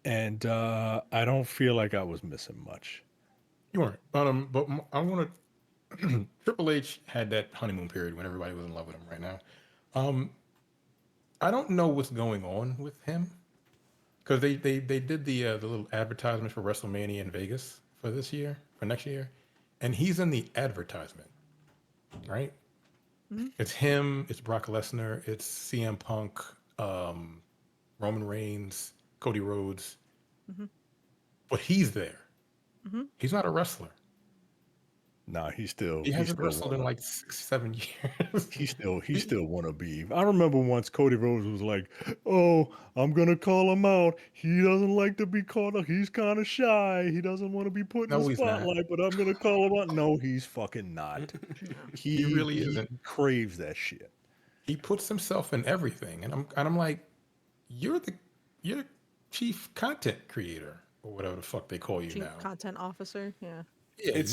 Speaker 5: And I don't feel like I was missing much.
Speaker 2: You weren't. But I want to. Triple H had that honeymoon period when everybody was in love with him. Right now, I don't know what's going on with him, because they did the little advertisement for WrestleMania in Vegas for next year, and he's in the advertisement, right?
Speaker 3: Mm-hmm.
Speaker 2: It's him, it's Brock Lesnar, it's CM Punk, Roman Reigns, Cody Rhodes, but he's there. He's not a wrestler.
Speaker 5: Nah, he
Speaker 2: hasn't wrestled in like 6-7 years.
Speaker 5: he still wanna be. I remember once Cody Rhodes was like, "Oh, I'm gonna call him out. He doesn't like to be called out. He's kind of shy. He doesn't want to be put in
Speaker 2: No,
Speaker 5: the
Speaker 2: he's not.
Speaker 5: spotlight. But I'm gonna call him out." No, he's fucking not.
Speaker 2: He really isn't.
Speaker 5: Craves that shit.
Speaker 2: He puts himself in everything, and I'm like, you're chief content creator or whatever the fuck they call you
Speaker 3: Chief
Speaker 2: now.
Speaker 3: content officer. Yeah.
Speaker 2: Yeah,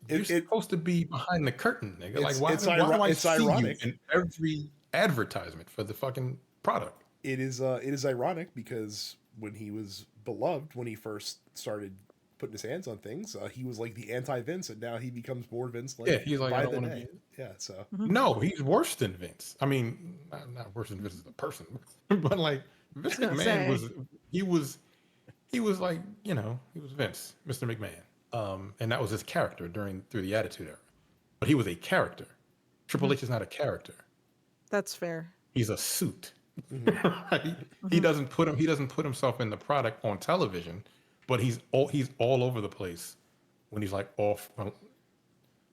Speaker 2: you're supposed to be behind the curtain, nigga. Like, why do I see
Speaker 1: ironic.
Speaker 2: you in every advertisement for the fucking product?
Speaker 1: It is ironic because when he was beloved, when he first started putting his hands on things, he was like the anti-Vince, and now he becomes more Vince. Like,
Speaker 2: Yeah, he's like,
Speaker 1: by
Speaker 2: I don't
Speaker 1: the
Speaker 2: want to
Speaker 1: day.
Speaker 2: be.
Speaker 1: Yeah, so
Speaker 2: No, he's worse than Vince. I mean, not worse than Vince as a person, but like Vince McMahon he was like, he was Vince, Mr. McMahon. And that was his character through the Attitude Era. But he was a character. Triple H is not a character.
Speaker 3: That's fair.
Speaker 2: He's a suit. Right? He doesn't put himself in the product on television, but he's all over the place when he's like off.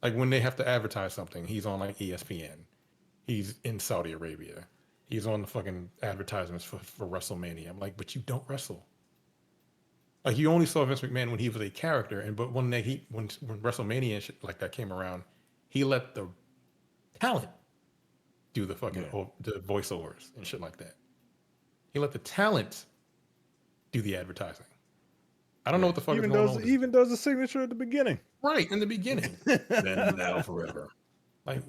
Speaker 2: Like when they have to advertise something, he's on like ESPN. He's in Saudi Arabia. He's on the fucking advertisements for WrestleMania. I'm like, but you don't wrestle. Like, you only saw Vince McMahon when he was a character, but when WrestleMania and shit like that came around, he let the talent do the fucking the voiceovers and shit like that. He let the talent do the advertising. I don't know what the fuck is going on.
Speaker 5: Even does the signature at the beginning.
Speaker 2: Right in the beginning. Then now forever. Like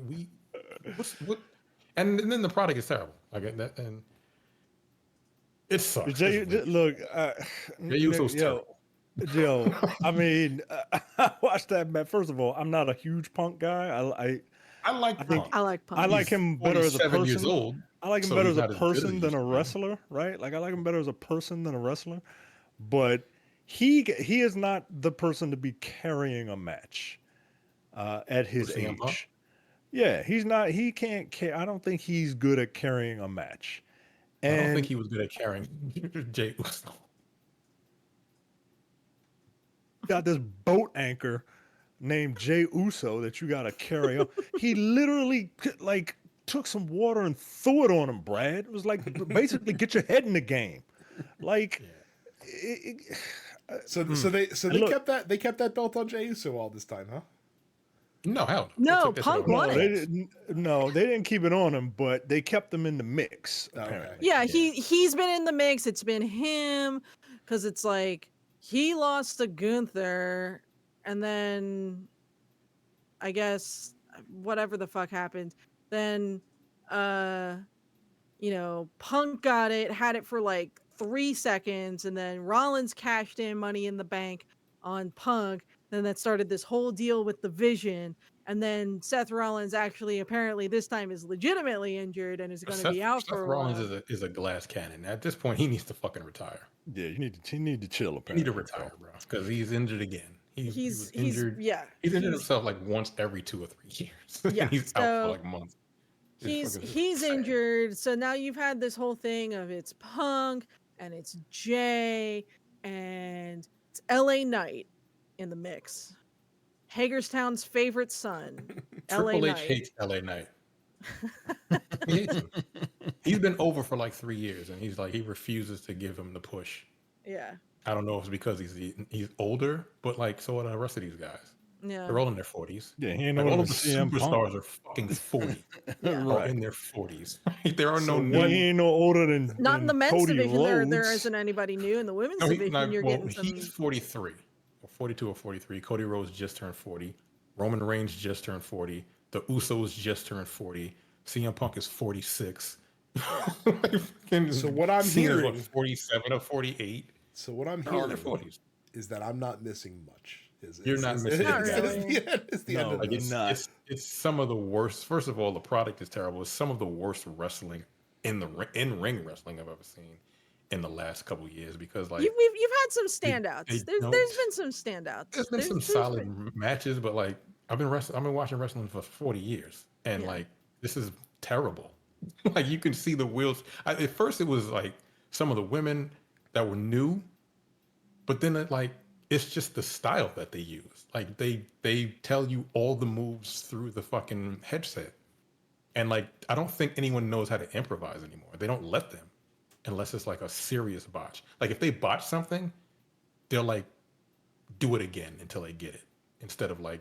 Speaker 2: what? And then the product is terrible. Like that, and it sucks.
Speaker 5: Look, Joe. I mean, I watched that match. First of all, I'm not a huge Punk guy.
Speaker 2: I like Punk.
Speaker 3: I like Punk.
Speaker 5: I like him better as a person.
Speaker 2: Years old,
Speaker 5: I like him better as a person than a wrestler, right? Like, I like him better as a person than a wrestler. But he is not the person to be carrying a match at his age. Yeah, he's not. He can't. I don't think he's good at carrying a match. And
Speaker 2: I don't think he was good at carrying Jay Uso.
Speaker 5: Got this boat anchor named Jay Uso that you got to carry on. He literally like took some water and threw it on him, Brad. It was like basically get your head in the game. Like,
Speaker 1: So
Speaker 5: and
Speaker 1: they
Speaker 5: look,
Speaker 1: kept that belt on Jey Uso all this time, huh?
Speaker 2: No, hell
Speaker 3: No,
Speaker 2: They took that shit
Speaker 3: Punk
Speaker 2: over.
Speaker 3: won
Speaker 5: no,
Speaker 3: it.
Speaker 5: they didn't. No, they didn't keep it on him, but they kept him in the mix.
Speaker 1: Oh, okay.
Speaker 5: Apparently,
Speaker 3: Yeah, he's been in the mix. It's been him because it's like he lost to Gunther, and then I guess whatever the fuck happened. Then, Punk got it, had it for like 3 seconds, and then Rollins cashed in Money in the Bank on Punk. Then that started this whole deal with the Vision. And then Seth Rollins actually apparently this time is legitimately injured and is going to be out for
Speaker 2: Seth
Speaker 3: a
Speaker 2: Rollins
Speaker 3: while.
Speaker 2: is a glass cannon. At this point, he needs to fucking retire.
Speaker 5: yeah, you need to chill.
Speaker 2: He
Speaker 5: Apparently,
Speaker 2: need to retire, bro, because he's injured again. He was injured. He's injured himself like once every 2 or 3 years.
Speaker 3: Yeah,
Speaker 2: And he's out for like months.
Speaker 3: he's
Speaker 2: sad.
Speaker 3: injured. So now you've had this whole thing of it's Punk and it's Jay and it's LA Knight in the mix. Hagerstown's favorite son, LA
Speaker 2: Triple H
Speaker 3: Knight.
Speaker 2: hates LA Knight. He hates him. He's been over for like 3 years, and he's like he refuses to give him the push.
Speaker 3: Yeah.
Speaker 2: I don't know if it's because he's older, but like so are the rest of these guys.
Speaker 3: Yeah.
Speaker 2: They're all in their 40s.
Speaker 5: yeah, he ain't
Speaker 2: Like,
Speaker 5: older
Speaker 2: all
Speaker 5: than
Speaker 2: of the
Speaker 5: CM
Speaker 2: superstars
Speaker 5: Punk.
Speaker 2: are fucking 40.
Speaker 3: Yeah.
Speaker 2: Or
Speaker 5: Right.
Speaker 2: in their 40s. There are
Speaker 5: So
Speaker 2: no
Speaker 5: he ain't no older than
Speaker 3: Not in the men's
Speaker 5: Cody
Speaker 3: division. There
Speaker 5: Rhodes.
Speaker 3: isn't anybody new. In the women's
Speaker 2: No,
Speaker 3: division, you're getting some.
Speaker 2: he's 43, or 42 or 43. Cody Rhodes just turned 40. Roman Reigns just turned 40. The Usos just turned 40. CM Punk is 46.
Speaker 1: So what I'm
Speaker 2: Cena's,
Speaker 1: hearing,
Speaker 2: 47 or 48.
Speaker 1: so what I'm
Speaker 2: They're all in their
Speaker 1: hearing
Speaker 2: 40s.
Speaker 1: is that I'm not missing much.
Speaker 2: You're not missing
Speaker 3: Not
Speaker 2: anything.
Speaker 3: really.
Speaker 1: It's the end
Speaker 5: No,
Speaker 1: of
Speaker 2: Like
Speaker 1: this.
Speaker 2: it's some of the worst. First of all, the product is terrible. It's some of the worst wrestling in ring wrestling I've ever seen in the last couple of years. Because like
Speaker 3: You've had some standouts.
Speaker 2: they
Speaker 3: There's
Speaker 2: don't-
Speaker 3: been some standouts.
Speaker 2: there's been some solid matches, but like I've been watching wrestling for 40 years, and
Speaker 3: Yeah.
Speaker 2: like this is terrible. Like you can see the wheels. At first, it was like some of the women that were new, but then it's just the style that they use. Like they tell you all the moves through the fucking headset, and like I don't think anyone knows how to improvise anymore. They don't let them unless it's like a serious botch. Like if they botch something, they'll like do it again until they get it, instead of like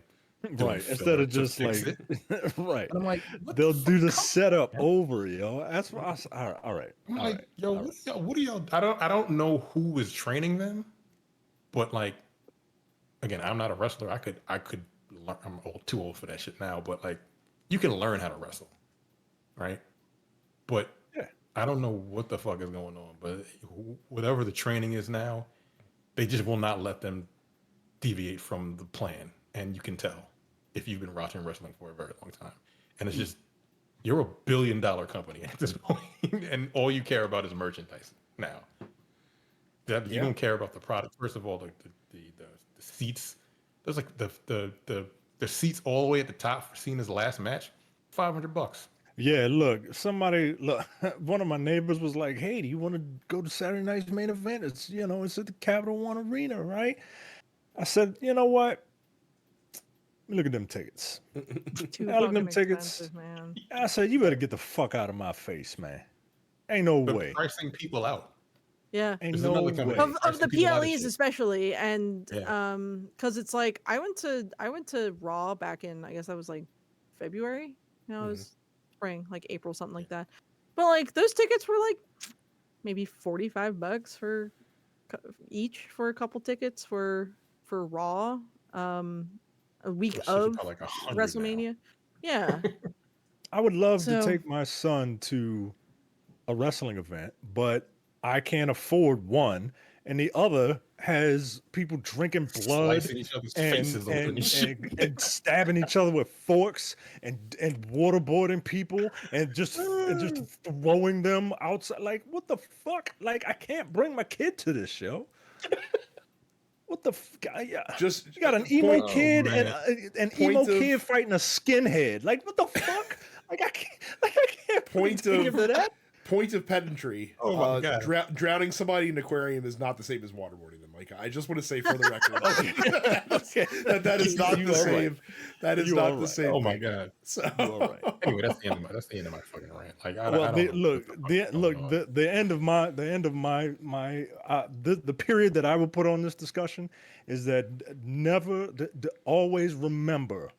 Speaker 2: doing
Speaker 5: Right.
Speaker 2: filler
Speaker 5: Instead of
Speaker 2: to
Speaker 5: just
Speaker 2: fix
Speaker 5: like
Speaker 2: it.
Speaker 5: right.
Speaker 2: And I'm like, what
Speaker 5: They'll
Speaker 2: the
Speaker 5: do the
Speaker 2: fuck?
Speaker 5: setup over, yo. That's what all right.
Speaker 2: I'm
Speaker 5: all
Speaker 2: like,
Speaker 5: right,
Speaker 2: yo,
Speaker 5: all right.
Speaker 2: what are y'all? I don't know who is training them, but like, again, I'm not a wrestler. I could learn. I'm too old for that shit now. But like, you can learn how to wrestle, right? But
Speaker 5: Yeah.
Speaker 2: I don't know what the fuck is going on. But whatever the training is now, they just will not let them deviate from the plan, and you can tell if you've been watching wrestling for a very long time. And it's just you're a $1 billion company at this point, and all you care about is merchandise now. That you don't care about the product. First of all, the seats. There's like the seats all the way at the top for Cena's last match, $500.
Speaker 5: Yeah, look, one of my neighbors was like, "Hey, do you want to go to Saturday night's main event? It's it's at the Capital One Arena, right?" I said, "You know what? Look at them tickets.
Speaker 3: Too
Speaker 5: I look at them
Speaker 3: fucking
Speaker 5: tickets.
Speaker 3: expensive, man.
Speaker 5: I said, you better get the fuck out of my face, man. Ain't no
Speaker 2: They're
Speaker 5: way.
Speaker 2: pricing people out.
Speaker 3: Yeah.
Speaker 5: Ain't
Speaker 2: This is
Speaker 5: no
Speaker 2: another company
Speaker 5: way.
Speaker 3: Of the
Speaker 2: pricing people out of
Speaker 3: PLEs
Speaker 2: shit.
Speaker 3: especially, and
Speaker 2: Yeah.
Speaker 3: because it's like I went to Raw back in, I guess that was like February. It was spring, like April, something like that. But like those tickets were like maybe $45 for each for a couple tickets for Raw. A week
Speaker 2: Those shit are
Speaker 3: of
Speaker 2: probably like $100 now.
Speaker 3: WrestleMania. Yeah.
Speaker 5: I would love to
Speaker 3: So-
Speaker 5: take my son to a wrestling event, but I can't afford one, and the other has people drinking blood
Speaker 2: Slicing each other's
Speaker 5: and
Speaker 2: faces open and shit.
Speaker 5: and stabbing each other with forks and waterboarding people and just throwing them outside. Like, what the fuck? Like, I can't bring my kid to this show. What the yeah?
Speaker 1: Just
Speaker 5: You got an emo
Speaker 2: point-
Speaker 5: kid
Speaker 2: Oh,
Speaker 5: and
Speaker 2: man.
Speaker 5: an
Speaker 1: Point
Speaker 5: emo
Speaker 1: of-
Speaker 5: kid fighting a skinhead. Like, what the fuck? Like, I can't
Speaker 1: Point
Speaker 5: bring
Speaker 1: of-
Speaker 5: him to that.
Speaker 1: point of pedantry.
Speaker 2: Oh my God.
Speaker 1: Drowning somebody in an aquarium is not the same as waterboarding them. Like I just want to say for the record that is not the same. Right. That is not the same.
Speaker 2: Oh my God.
Speaker 1: So
Speaker 5: You all right.
Speaker 2: Anyway, that's the end of my fucking rant. Like I
Speaker 5: Well,
Speaker 2: don't know
Speaker 5: the end of my the period that I will put on this discussion is that always remember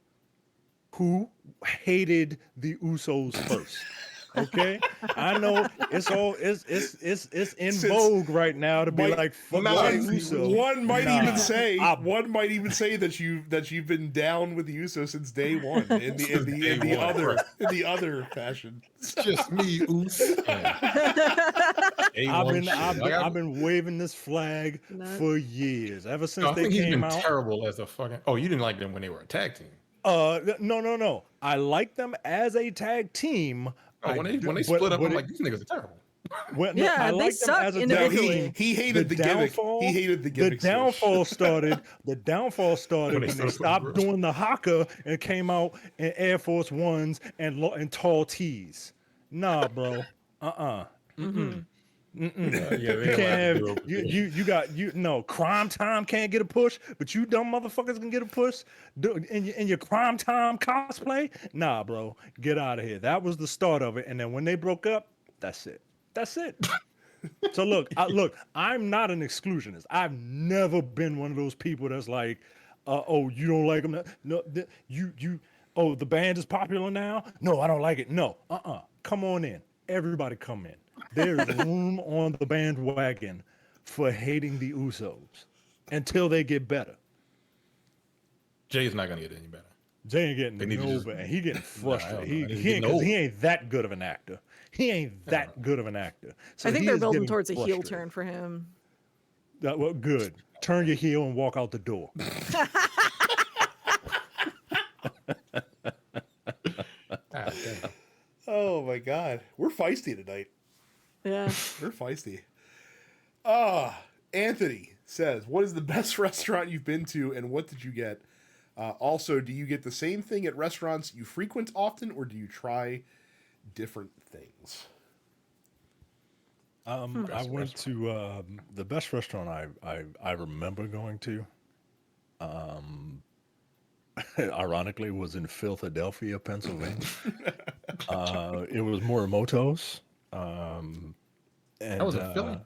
Speaker 5: who hated the Usos first. Okay, I know it's in vogue right now to be like fuck Uso.
Speaker 1: One might even say that you've been down with the Usos since day one in the other fashion.
Speaker 2: It's just me, Us.
Speaker 5: I've been waving this flag for years ever since they came out.
Speaker 2: Terrible as a fucking. Oh, you didn't like them when they were a tag team.
Speaker 5: No. I like them as a tag team.
Speaker 2: Oh, when they split up, I'm like, these niggas are terrible.
Speaker 3: They suck individually.
Speaker 1: He hated the gimmick. He hated the gimmick.
Speaker 5: The downfall started when they stopped doing the haka and came out in Air Force Ones and tall tees. Nah, bro. Crime Time can't get a push, but you dumb motherfuckers can get a push in your Crime Time cosplay. Nah, bro, get out of here. That was the start of it, and then when they broke up, that's it. So look, I'm not an exclusionist. I've never been one of those people that's like, oh, you don't like them? No, oh, the band is popular now? No, I don't like it. No, come on in. Everybody come in. There's room on the bandwagon for hating the Usos until they get better.
Speaker 2: Jay's not gonna get any better.
Speaker 5: Jay ain't getting no better. He getting frustrated. He ain't that good of an actor. So
Speaker 3: I think they're building towards a heel turn for him.
Speaker 5: Well, good. Turn your heel and walk out the door.
Speaker 1: Oh my God, we're feisty tonight.
Speaker 3: Yeah,
Speaker 1: we're feisty. Anthony says, "What is the best restaurant you've been to, and what did you get? Also, do you get the same thing at restaurants you frequent often, or do you try different things?"
Speaker 5: I went to the best restaurant I remember going to. Ironically, was in Philadelphia, Pennsylvania. It was Morimoto's. And
Speaker 2: that was in Philly.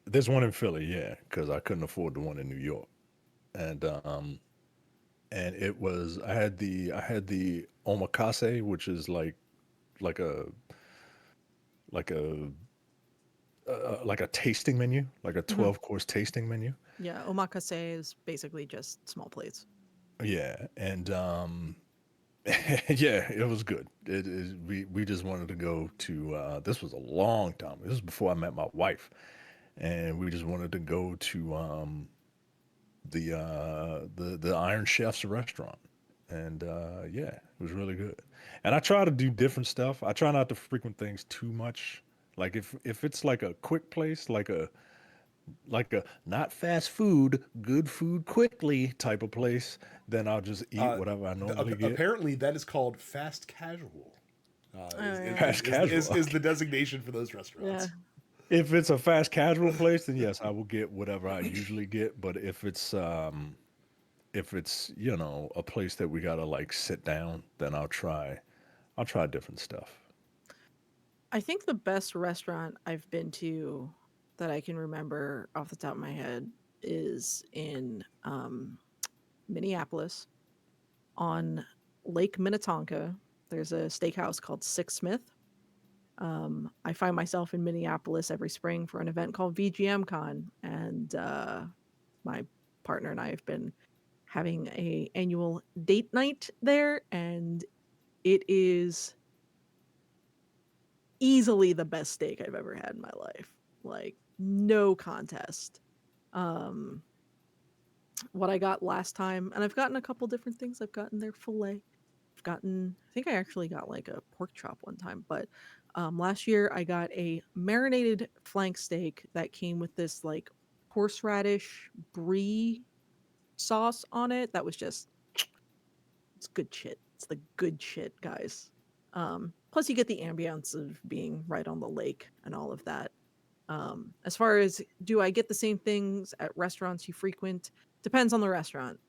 Speaker 5: There's one in Philly, yeah, because I couldn't afford the one in New York, and it was I had the omakase, which is like a tasting menu, like a 12-course tasting menu.
Speaker 3: Yeah, omakase is basically just small plates.
Speaker 5: Yeah, and yeah, it was good. We just wanted to go to. This was a long time. This was before I met my wife, and we just wanted to go to the Iron Chef's restaurant, and yeah, it was really good. And I try to do different stuff. I try not to frequent things too much. Like if it's like a quick place, like a not fast food, good food quickly type of place, then I'll just eat whatever I normally get.
Speaker 1: Apparently, that is called fast casual.
Speaker 5: Fast casual
Speaker 1: is the designation for those restaurants.
Speaker 5: Yeah. If it's a fast casual place, then yes, I will get whatever I usually get. But if it's a place that we gotta like sit down, then I'll try different stuff.
Speaker 3: I think the best restaurant I've been to that I can remember off the top of my head is in Minneapolis on Lake Minnetonka. There's a steakhouse called Six Smith. I find myself in Minneapolis every spring for an event called VGM Con, and my partner and I have been having a annual date night there, and it is easily the best steak I've ever had in my life. Like, no contest. What I got last time, and I've gotten a couple different things. I've gotten their filet. I think I actually got like a pork chop one time, but last year I got a marinated flank steak that came with this like horseradish brie sauce on it. That was just, it's good shit. It's the good shit, guys. Plus, you get the ambience of being right on the lake and all of that. As far as do I get the same things at restaurants you frequent? Depends on the restaurant.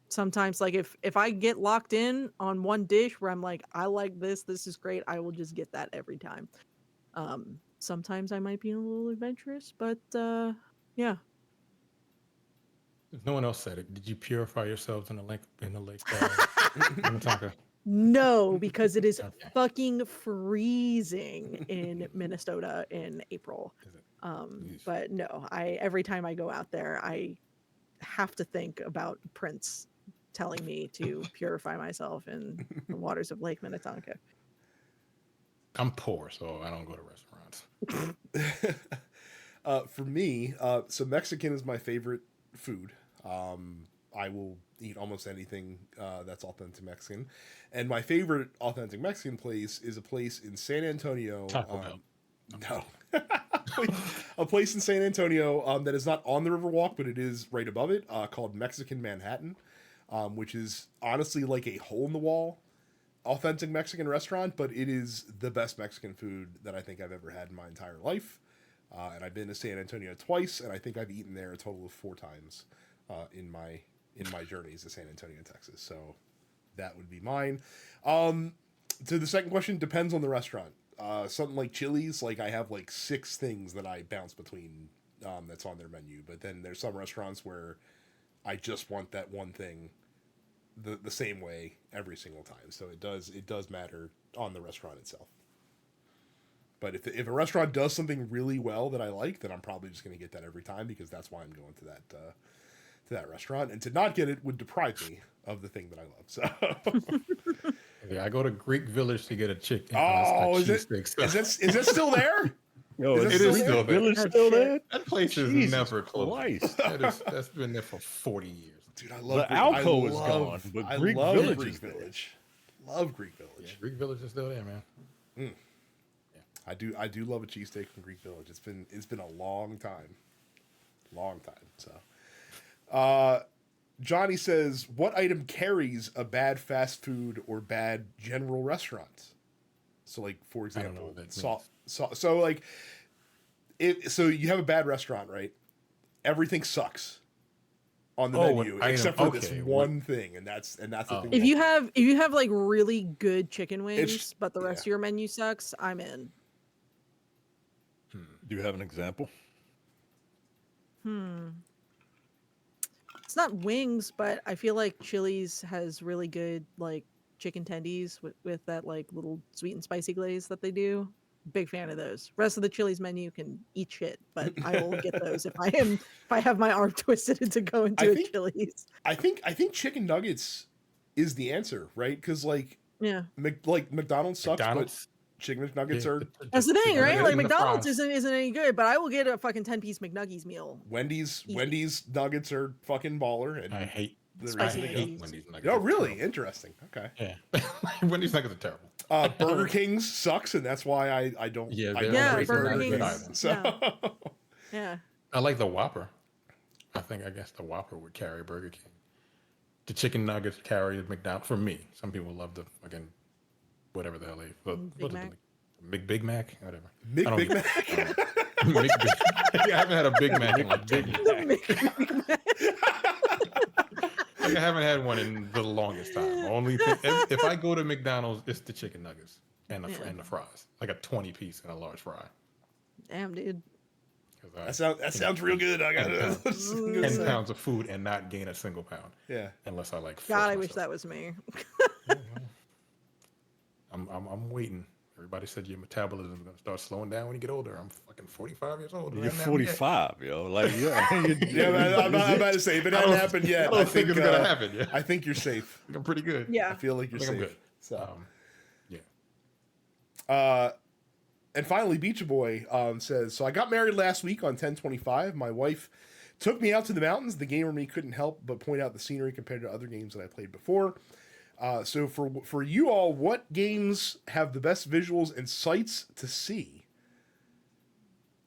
Speaker 3: Sometimes, like if I get locked in on one dish where I'm like, I like this is great, I will just get that every time. Sometimes I might be a little adventurous, but yeah.
Speaker 2: If no one else said it, did you purify yourselves in the lake Minnetonka?
Speaker 3: No, because it is
Speaker 2: Okay.
Speaker 3: fucking freezing in Minnesota in April.
Speaker 2: Is it?
Speaker 3: But no, every time I go out there, I have to think about Prince telling me to purify myself in the waters of Lake Minnetonka.
Speaker 2: I'm poor, so I don't go to restaurants.
Speaker 1: For me, so Mexican is my favorite food. I will eat almost anything that's authentic Mexican. And my favorite authentic Mexican place is a place in San Antonio.
Speaker 2: Taco Bell.
Speaker 1: No. A place in San Antonio that is not on the Riverwalk, but it is right above it, called Mexican Manhattan, which is honestly like a hole-in-the-wall authentic Mexican restaurant, but it is the best Mexican food that I think I've ever had in my entire life. And I've been to San Antonio twice, and I think I've eaten there a total of 4 times in my journeys to San Antonio, Texas. So that would be mine. To the second question, depends on the restaurant. Something like Chili's, like I have like 6 things that I bounce between that's on their menu. But then there's some restaurants where I just want that one thing the same way every single time. So it does matter on the restaurant itself. But if a restaurant does something really well that I like, then I'm probably just going to get that every time because that's why I'm going to that restaurant. And to not get it would deprive me of the thing that I love. So
Speaker 2: Yeah, I go to Greek Village to get a chicken.
Speaker 1: Oh, is that still there?
Speaker 5: Yo,
Speaker 1: Is
Speaker 2: it
Speaker 1: that
Speaker 2: is
Speaker 1: still
Speaker 2: still there.
Speaker 5: Village
Speaker 3: That's
Speaker 5: still
Speaker 3: shit.
Speaker 5: there?
Speaker 2: That place is
Speaker 5: Jesus
Speaker 2: never closed.
Speaker 5: Christ.
Speaker 2: That's been there for 40 years.
Speaker 1: Dude, I love
Speaker 5: The Alco is gone, but
Speaker 1: I
Speaker 5: Greek
Speaker 1: love
Speaker 5: Village
Speaker 1: Greek
Speaker 5: is there.
Speaker 1: Village. Love Greek
Speaker 2: Yeah,
Speaker 1: Village.
Speaker 2: Greek Village is still there, man.
Speaker 1: I do love a cheesesteak from Greek Village. It's been a long time. So Johnny says, what item carries a bad fast food or bad general restaurant? So like for
Speaker 2: I don't know
Speaker 1: example,
Speaker 2: what that means.
Speaker 1: so like so you have a bad restaurant, right? Everything sucks on the menu
Speaker 2: item,
Speaker 1: except for this
Speaker 2: okay,
Speaker 1: one thing, and that's the thing.
Speaker 3: If you have like really good chicken wings,
Speaker 1: It's-
Speaker 3: but the rest of your menu sucks, I'm in.
Speaker 5: Do you have an example?
Speaker 3: It's not wings, but I feel like Chili's has really good like chicken tendies with that like little sweet and spicy glaze that they do. Big fan of those. Rest of the Chili's menu can eat shit, but I will get those if I have my arm twisted into going to a Chili's.
Speaker 1: I think chicken nuggets is the answer, right? Because like
Speaker 3: Yeah.
Speaker 1: McDonald's sucks,
Speaker 2: McDonald's.
Speaker 1: but chicken McNuggets are
Speaker 3: That's the thing, right? Like
Speaker 2: and the
Speaker 3: McDonald's
Speaker 2: fries.
Speaker 3: isn't any good, but I will get a fucking 10-piece McNuggies meal.
Speaker 1: Wendy's
Speaker 3: Easy.
Speaker 1: Wendy's nuggets are fucking baller, and
Speaker 2: I hate
Speaker 1: the
Speaker 3: Spicy
Speaker 1: reason-
Speaker 3: nuggets.
Speaker 2: Wendy's nuggets.
Speaker 1: Oh,
Speaker 2: are
Speaker 1: really?
Speaker 2: terrible.
Speaker 1: Interesting. Okay.
Speaker 2: Yeah. Wendy's nuggets are terrible.
Speaker 1: Burger King's sucks, and that's why I don't.
Speaker 2: Yeah,
Speaker 1: I
Speaker 2: they're
Speaker 1: don't
Speaker 3: Yeah,
Speaker 1: rate
Speaker 3: Burger
Speaker 2: not
Speaker 3: King's.
Speaker 2: good either.
Speaker 1: So
Speaker 3: Yeah.
Speaker 2: I like the Whopper. I guess the Whopper would carry Burger King. The chicken nuggets carry McDonald's for me. Some people love the fucking whatever the hell they.
Speaker 3: Big Mac?
Speaker 2: Big Mac, whatever.
Speaker 1: Big
Speaker 2: I don't
Speaker 1: Big
Speaker 2: get-
Speaker 1: Mac.
Speaker 2: I haven't had a Big Mac in like big. I haven't had one in the longest time. Only thing, if I go to McDonald's, it's the chicken nuggets and the fries, like a 20-piece and a large fry.
Speaker 3: Damn, dude.
Speaker 2: 'Cause
Speaker 1: That sounds real good. I got it.
Speaker 2: 10 pounds of food and not gain a single pound.
Speaker 1: Yeah.
Speaker 2: Unless I like.
Speaker 3: God, I
Speaker 2: force
Speaker 3: wish
Speaker 2: myself.
Speaker 3: that was me.
Speaker 2: I'm waiting. Everybody said your metabolism is gonna start slowing down when you get older. I'm fucking 45 years old.
Speaker 5: You're
Speaker 2: right now.
Speaker 5: 45, yo. Like, yeah.
Speaker 1: Yeah, man, I'm about to say, if it
Speaker 2: I
Speaker 1: hasn't
Speaker 2: don't-
Speaker 1: happened yet,
Speaker 2: I don't think it's gonna happen. Yeah,
Speaker 1: I think you're safe.
Speaker 2: I'm pretty good.
Speaker 1: I
Speaker 3: Yeah.
Speaker 1: feel like you're
Speaker 2: I think
Speaker 1: safe.
Speaker 2: I'm good.
Speaker 1: So.
Speaker 2: Yeah.
Speaker 1: And finally, Beach Boy says, so I got married last week on 10/25. My wife took me out to the mountains. The gamer me couldn't help but point out the scenery compared to other games that I played before. So for you all, what games have the best visuals and sights to see?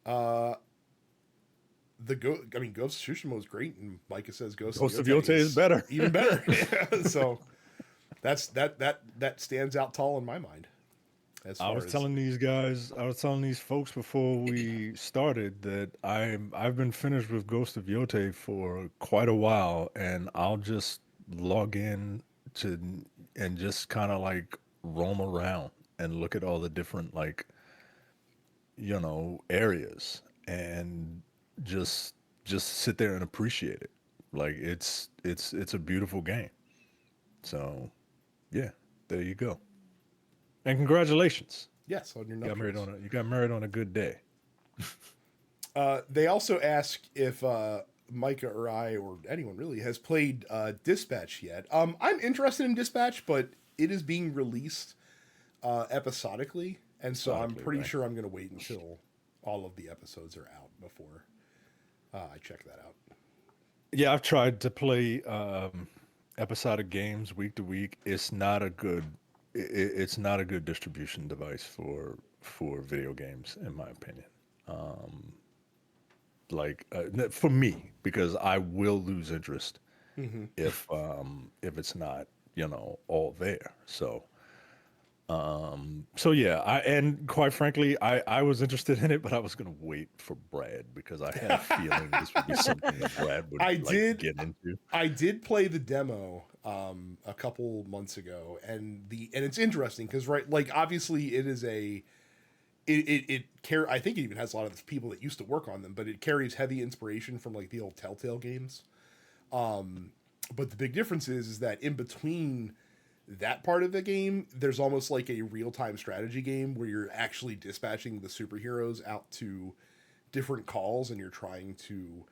Speaker 1: Ghost of Tsushima is great, and Micah says Ghost
Speaker 5: of Yotei is better.
Speaker 1: even better. Yeah, so that stands out tall in my mind. as
Speaker 5: I
Speaker 1: far
Speaker 5: was
Speaker 1: as
Speaker 5: telling these guys, I was telling these folks before we started that I've been finished with Ghost of Yote for quite a while, and I'll just log in to and just kind of like roam around and look at all the different like areas and just just sit there and appreciate it. Like it's a beautiful game. So yeah, there you go. And congratulations.
Speaker 1: yes on your
Speaker 5: You
Speaker 1: nuptials.
Speaker 5: got married on a good day.
Speaker 1: They also ask if Micah or I or anyone really has played Dispatch yet. I'm interested in Dispatch, but it is being released episodically, and so I'm
Speaker 5: Methodically,
Speaker 1: pretty
Speaker 5: right?
Speaker 1: sure I'm going to wait until all of the episodes are out before I check that out.
Speaker 5: Yeah, I've tried to play episodic games week to week. It's not a good distribution device for video games, in my opinion. Like for me, because I will lose interest
Speaker 1: Hmm.
Speaker 5: if it's not all there. So yeah, and quite frankly, I was interested in it, but I was gonna wait for Brad because I had a feeling this would be something that Brad would
Speaker 1: I
Speaker 5: like
Speaker 1: did.
Speaker 5: get into.
Speaker 1: I did play the demo a couple months ago, and it's interesting because right, like obviously it is a I think it even has a lot of the people that used to work on them, but it carries heavy inspiration from like the old Telltale games. But the big difference is that in between that part of the game, there's almost like a real time strategy game where you're actually dispatching the superheroes out to different calls, and you're trying to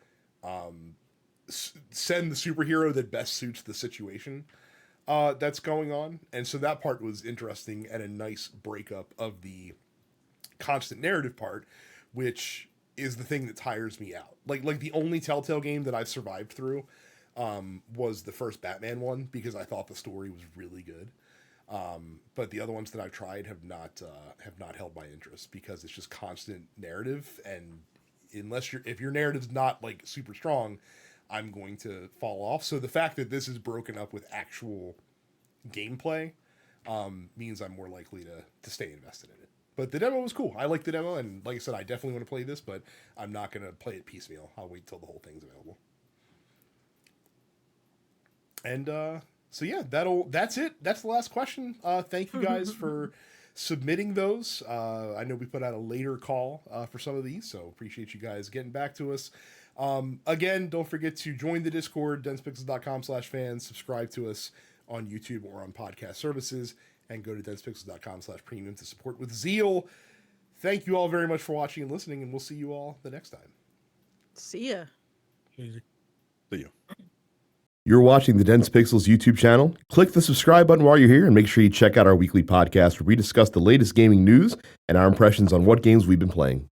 Speaker 1: send the superhero that best suits the situation that's going on. And so that part was interesting and a nice breakup of the constant narrative part, which is the thing that tires me out. Like the only Telltale game that I've survived through was the first Batman one because I thought the story was really good. But the other ones that I've tried have not held my interest because it's just constant narrative, and if your narrative's not like super strong, I'm going to fall off. So the fact that this is broken up with actual gameplay means I'm more likely to stay invested in it. But the demo was cool. I like the demo, and like I said, I definitely want to play this, but I'm not going to play it piecemeal. I'll wait till the whole thing's available. And so yeah, that's it. That's the last question. Thank you guys for submitting those. I know we put out a later call for some of these, so appreciate you guys getting back to us. Again, don't forget to join the Discord, densepixels.com/fans, subscribe to us on YouTube or on podcast services, and go to densepixels.com/premium to support with zeal. Thank you all very much for watching and listening, and we'll see you all the next time.
Speaker 3: See ya.
Speaker 5: Easy. See you.
Speaker 6: You're watching the Dense Pixels YouTube channel. Click the subscribe button while you're here and make sure you check out our weekly podcast where we discuss the latest gaming news and our impressions on what games we've been playing.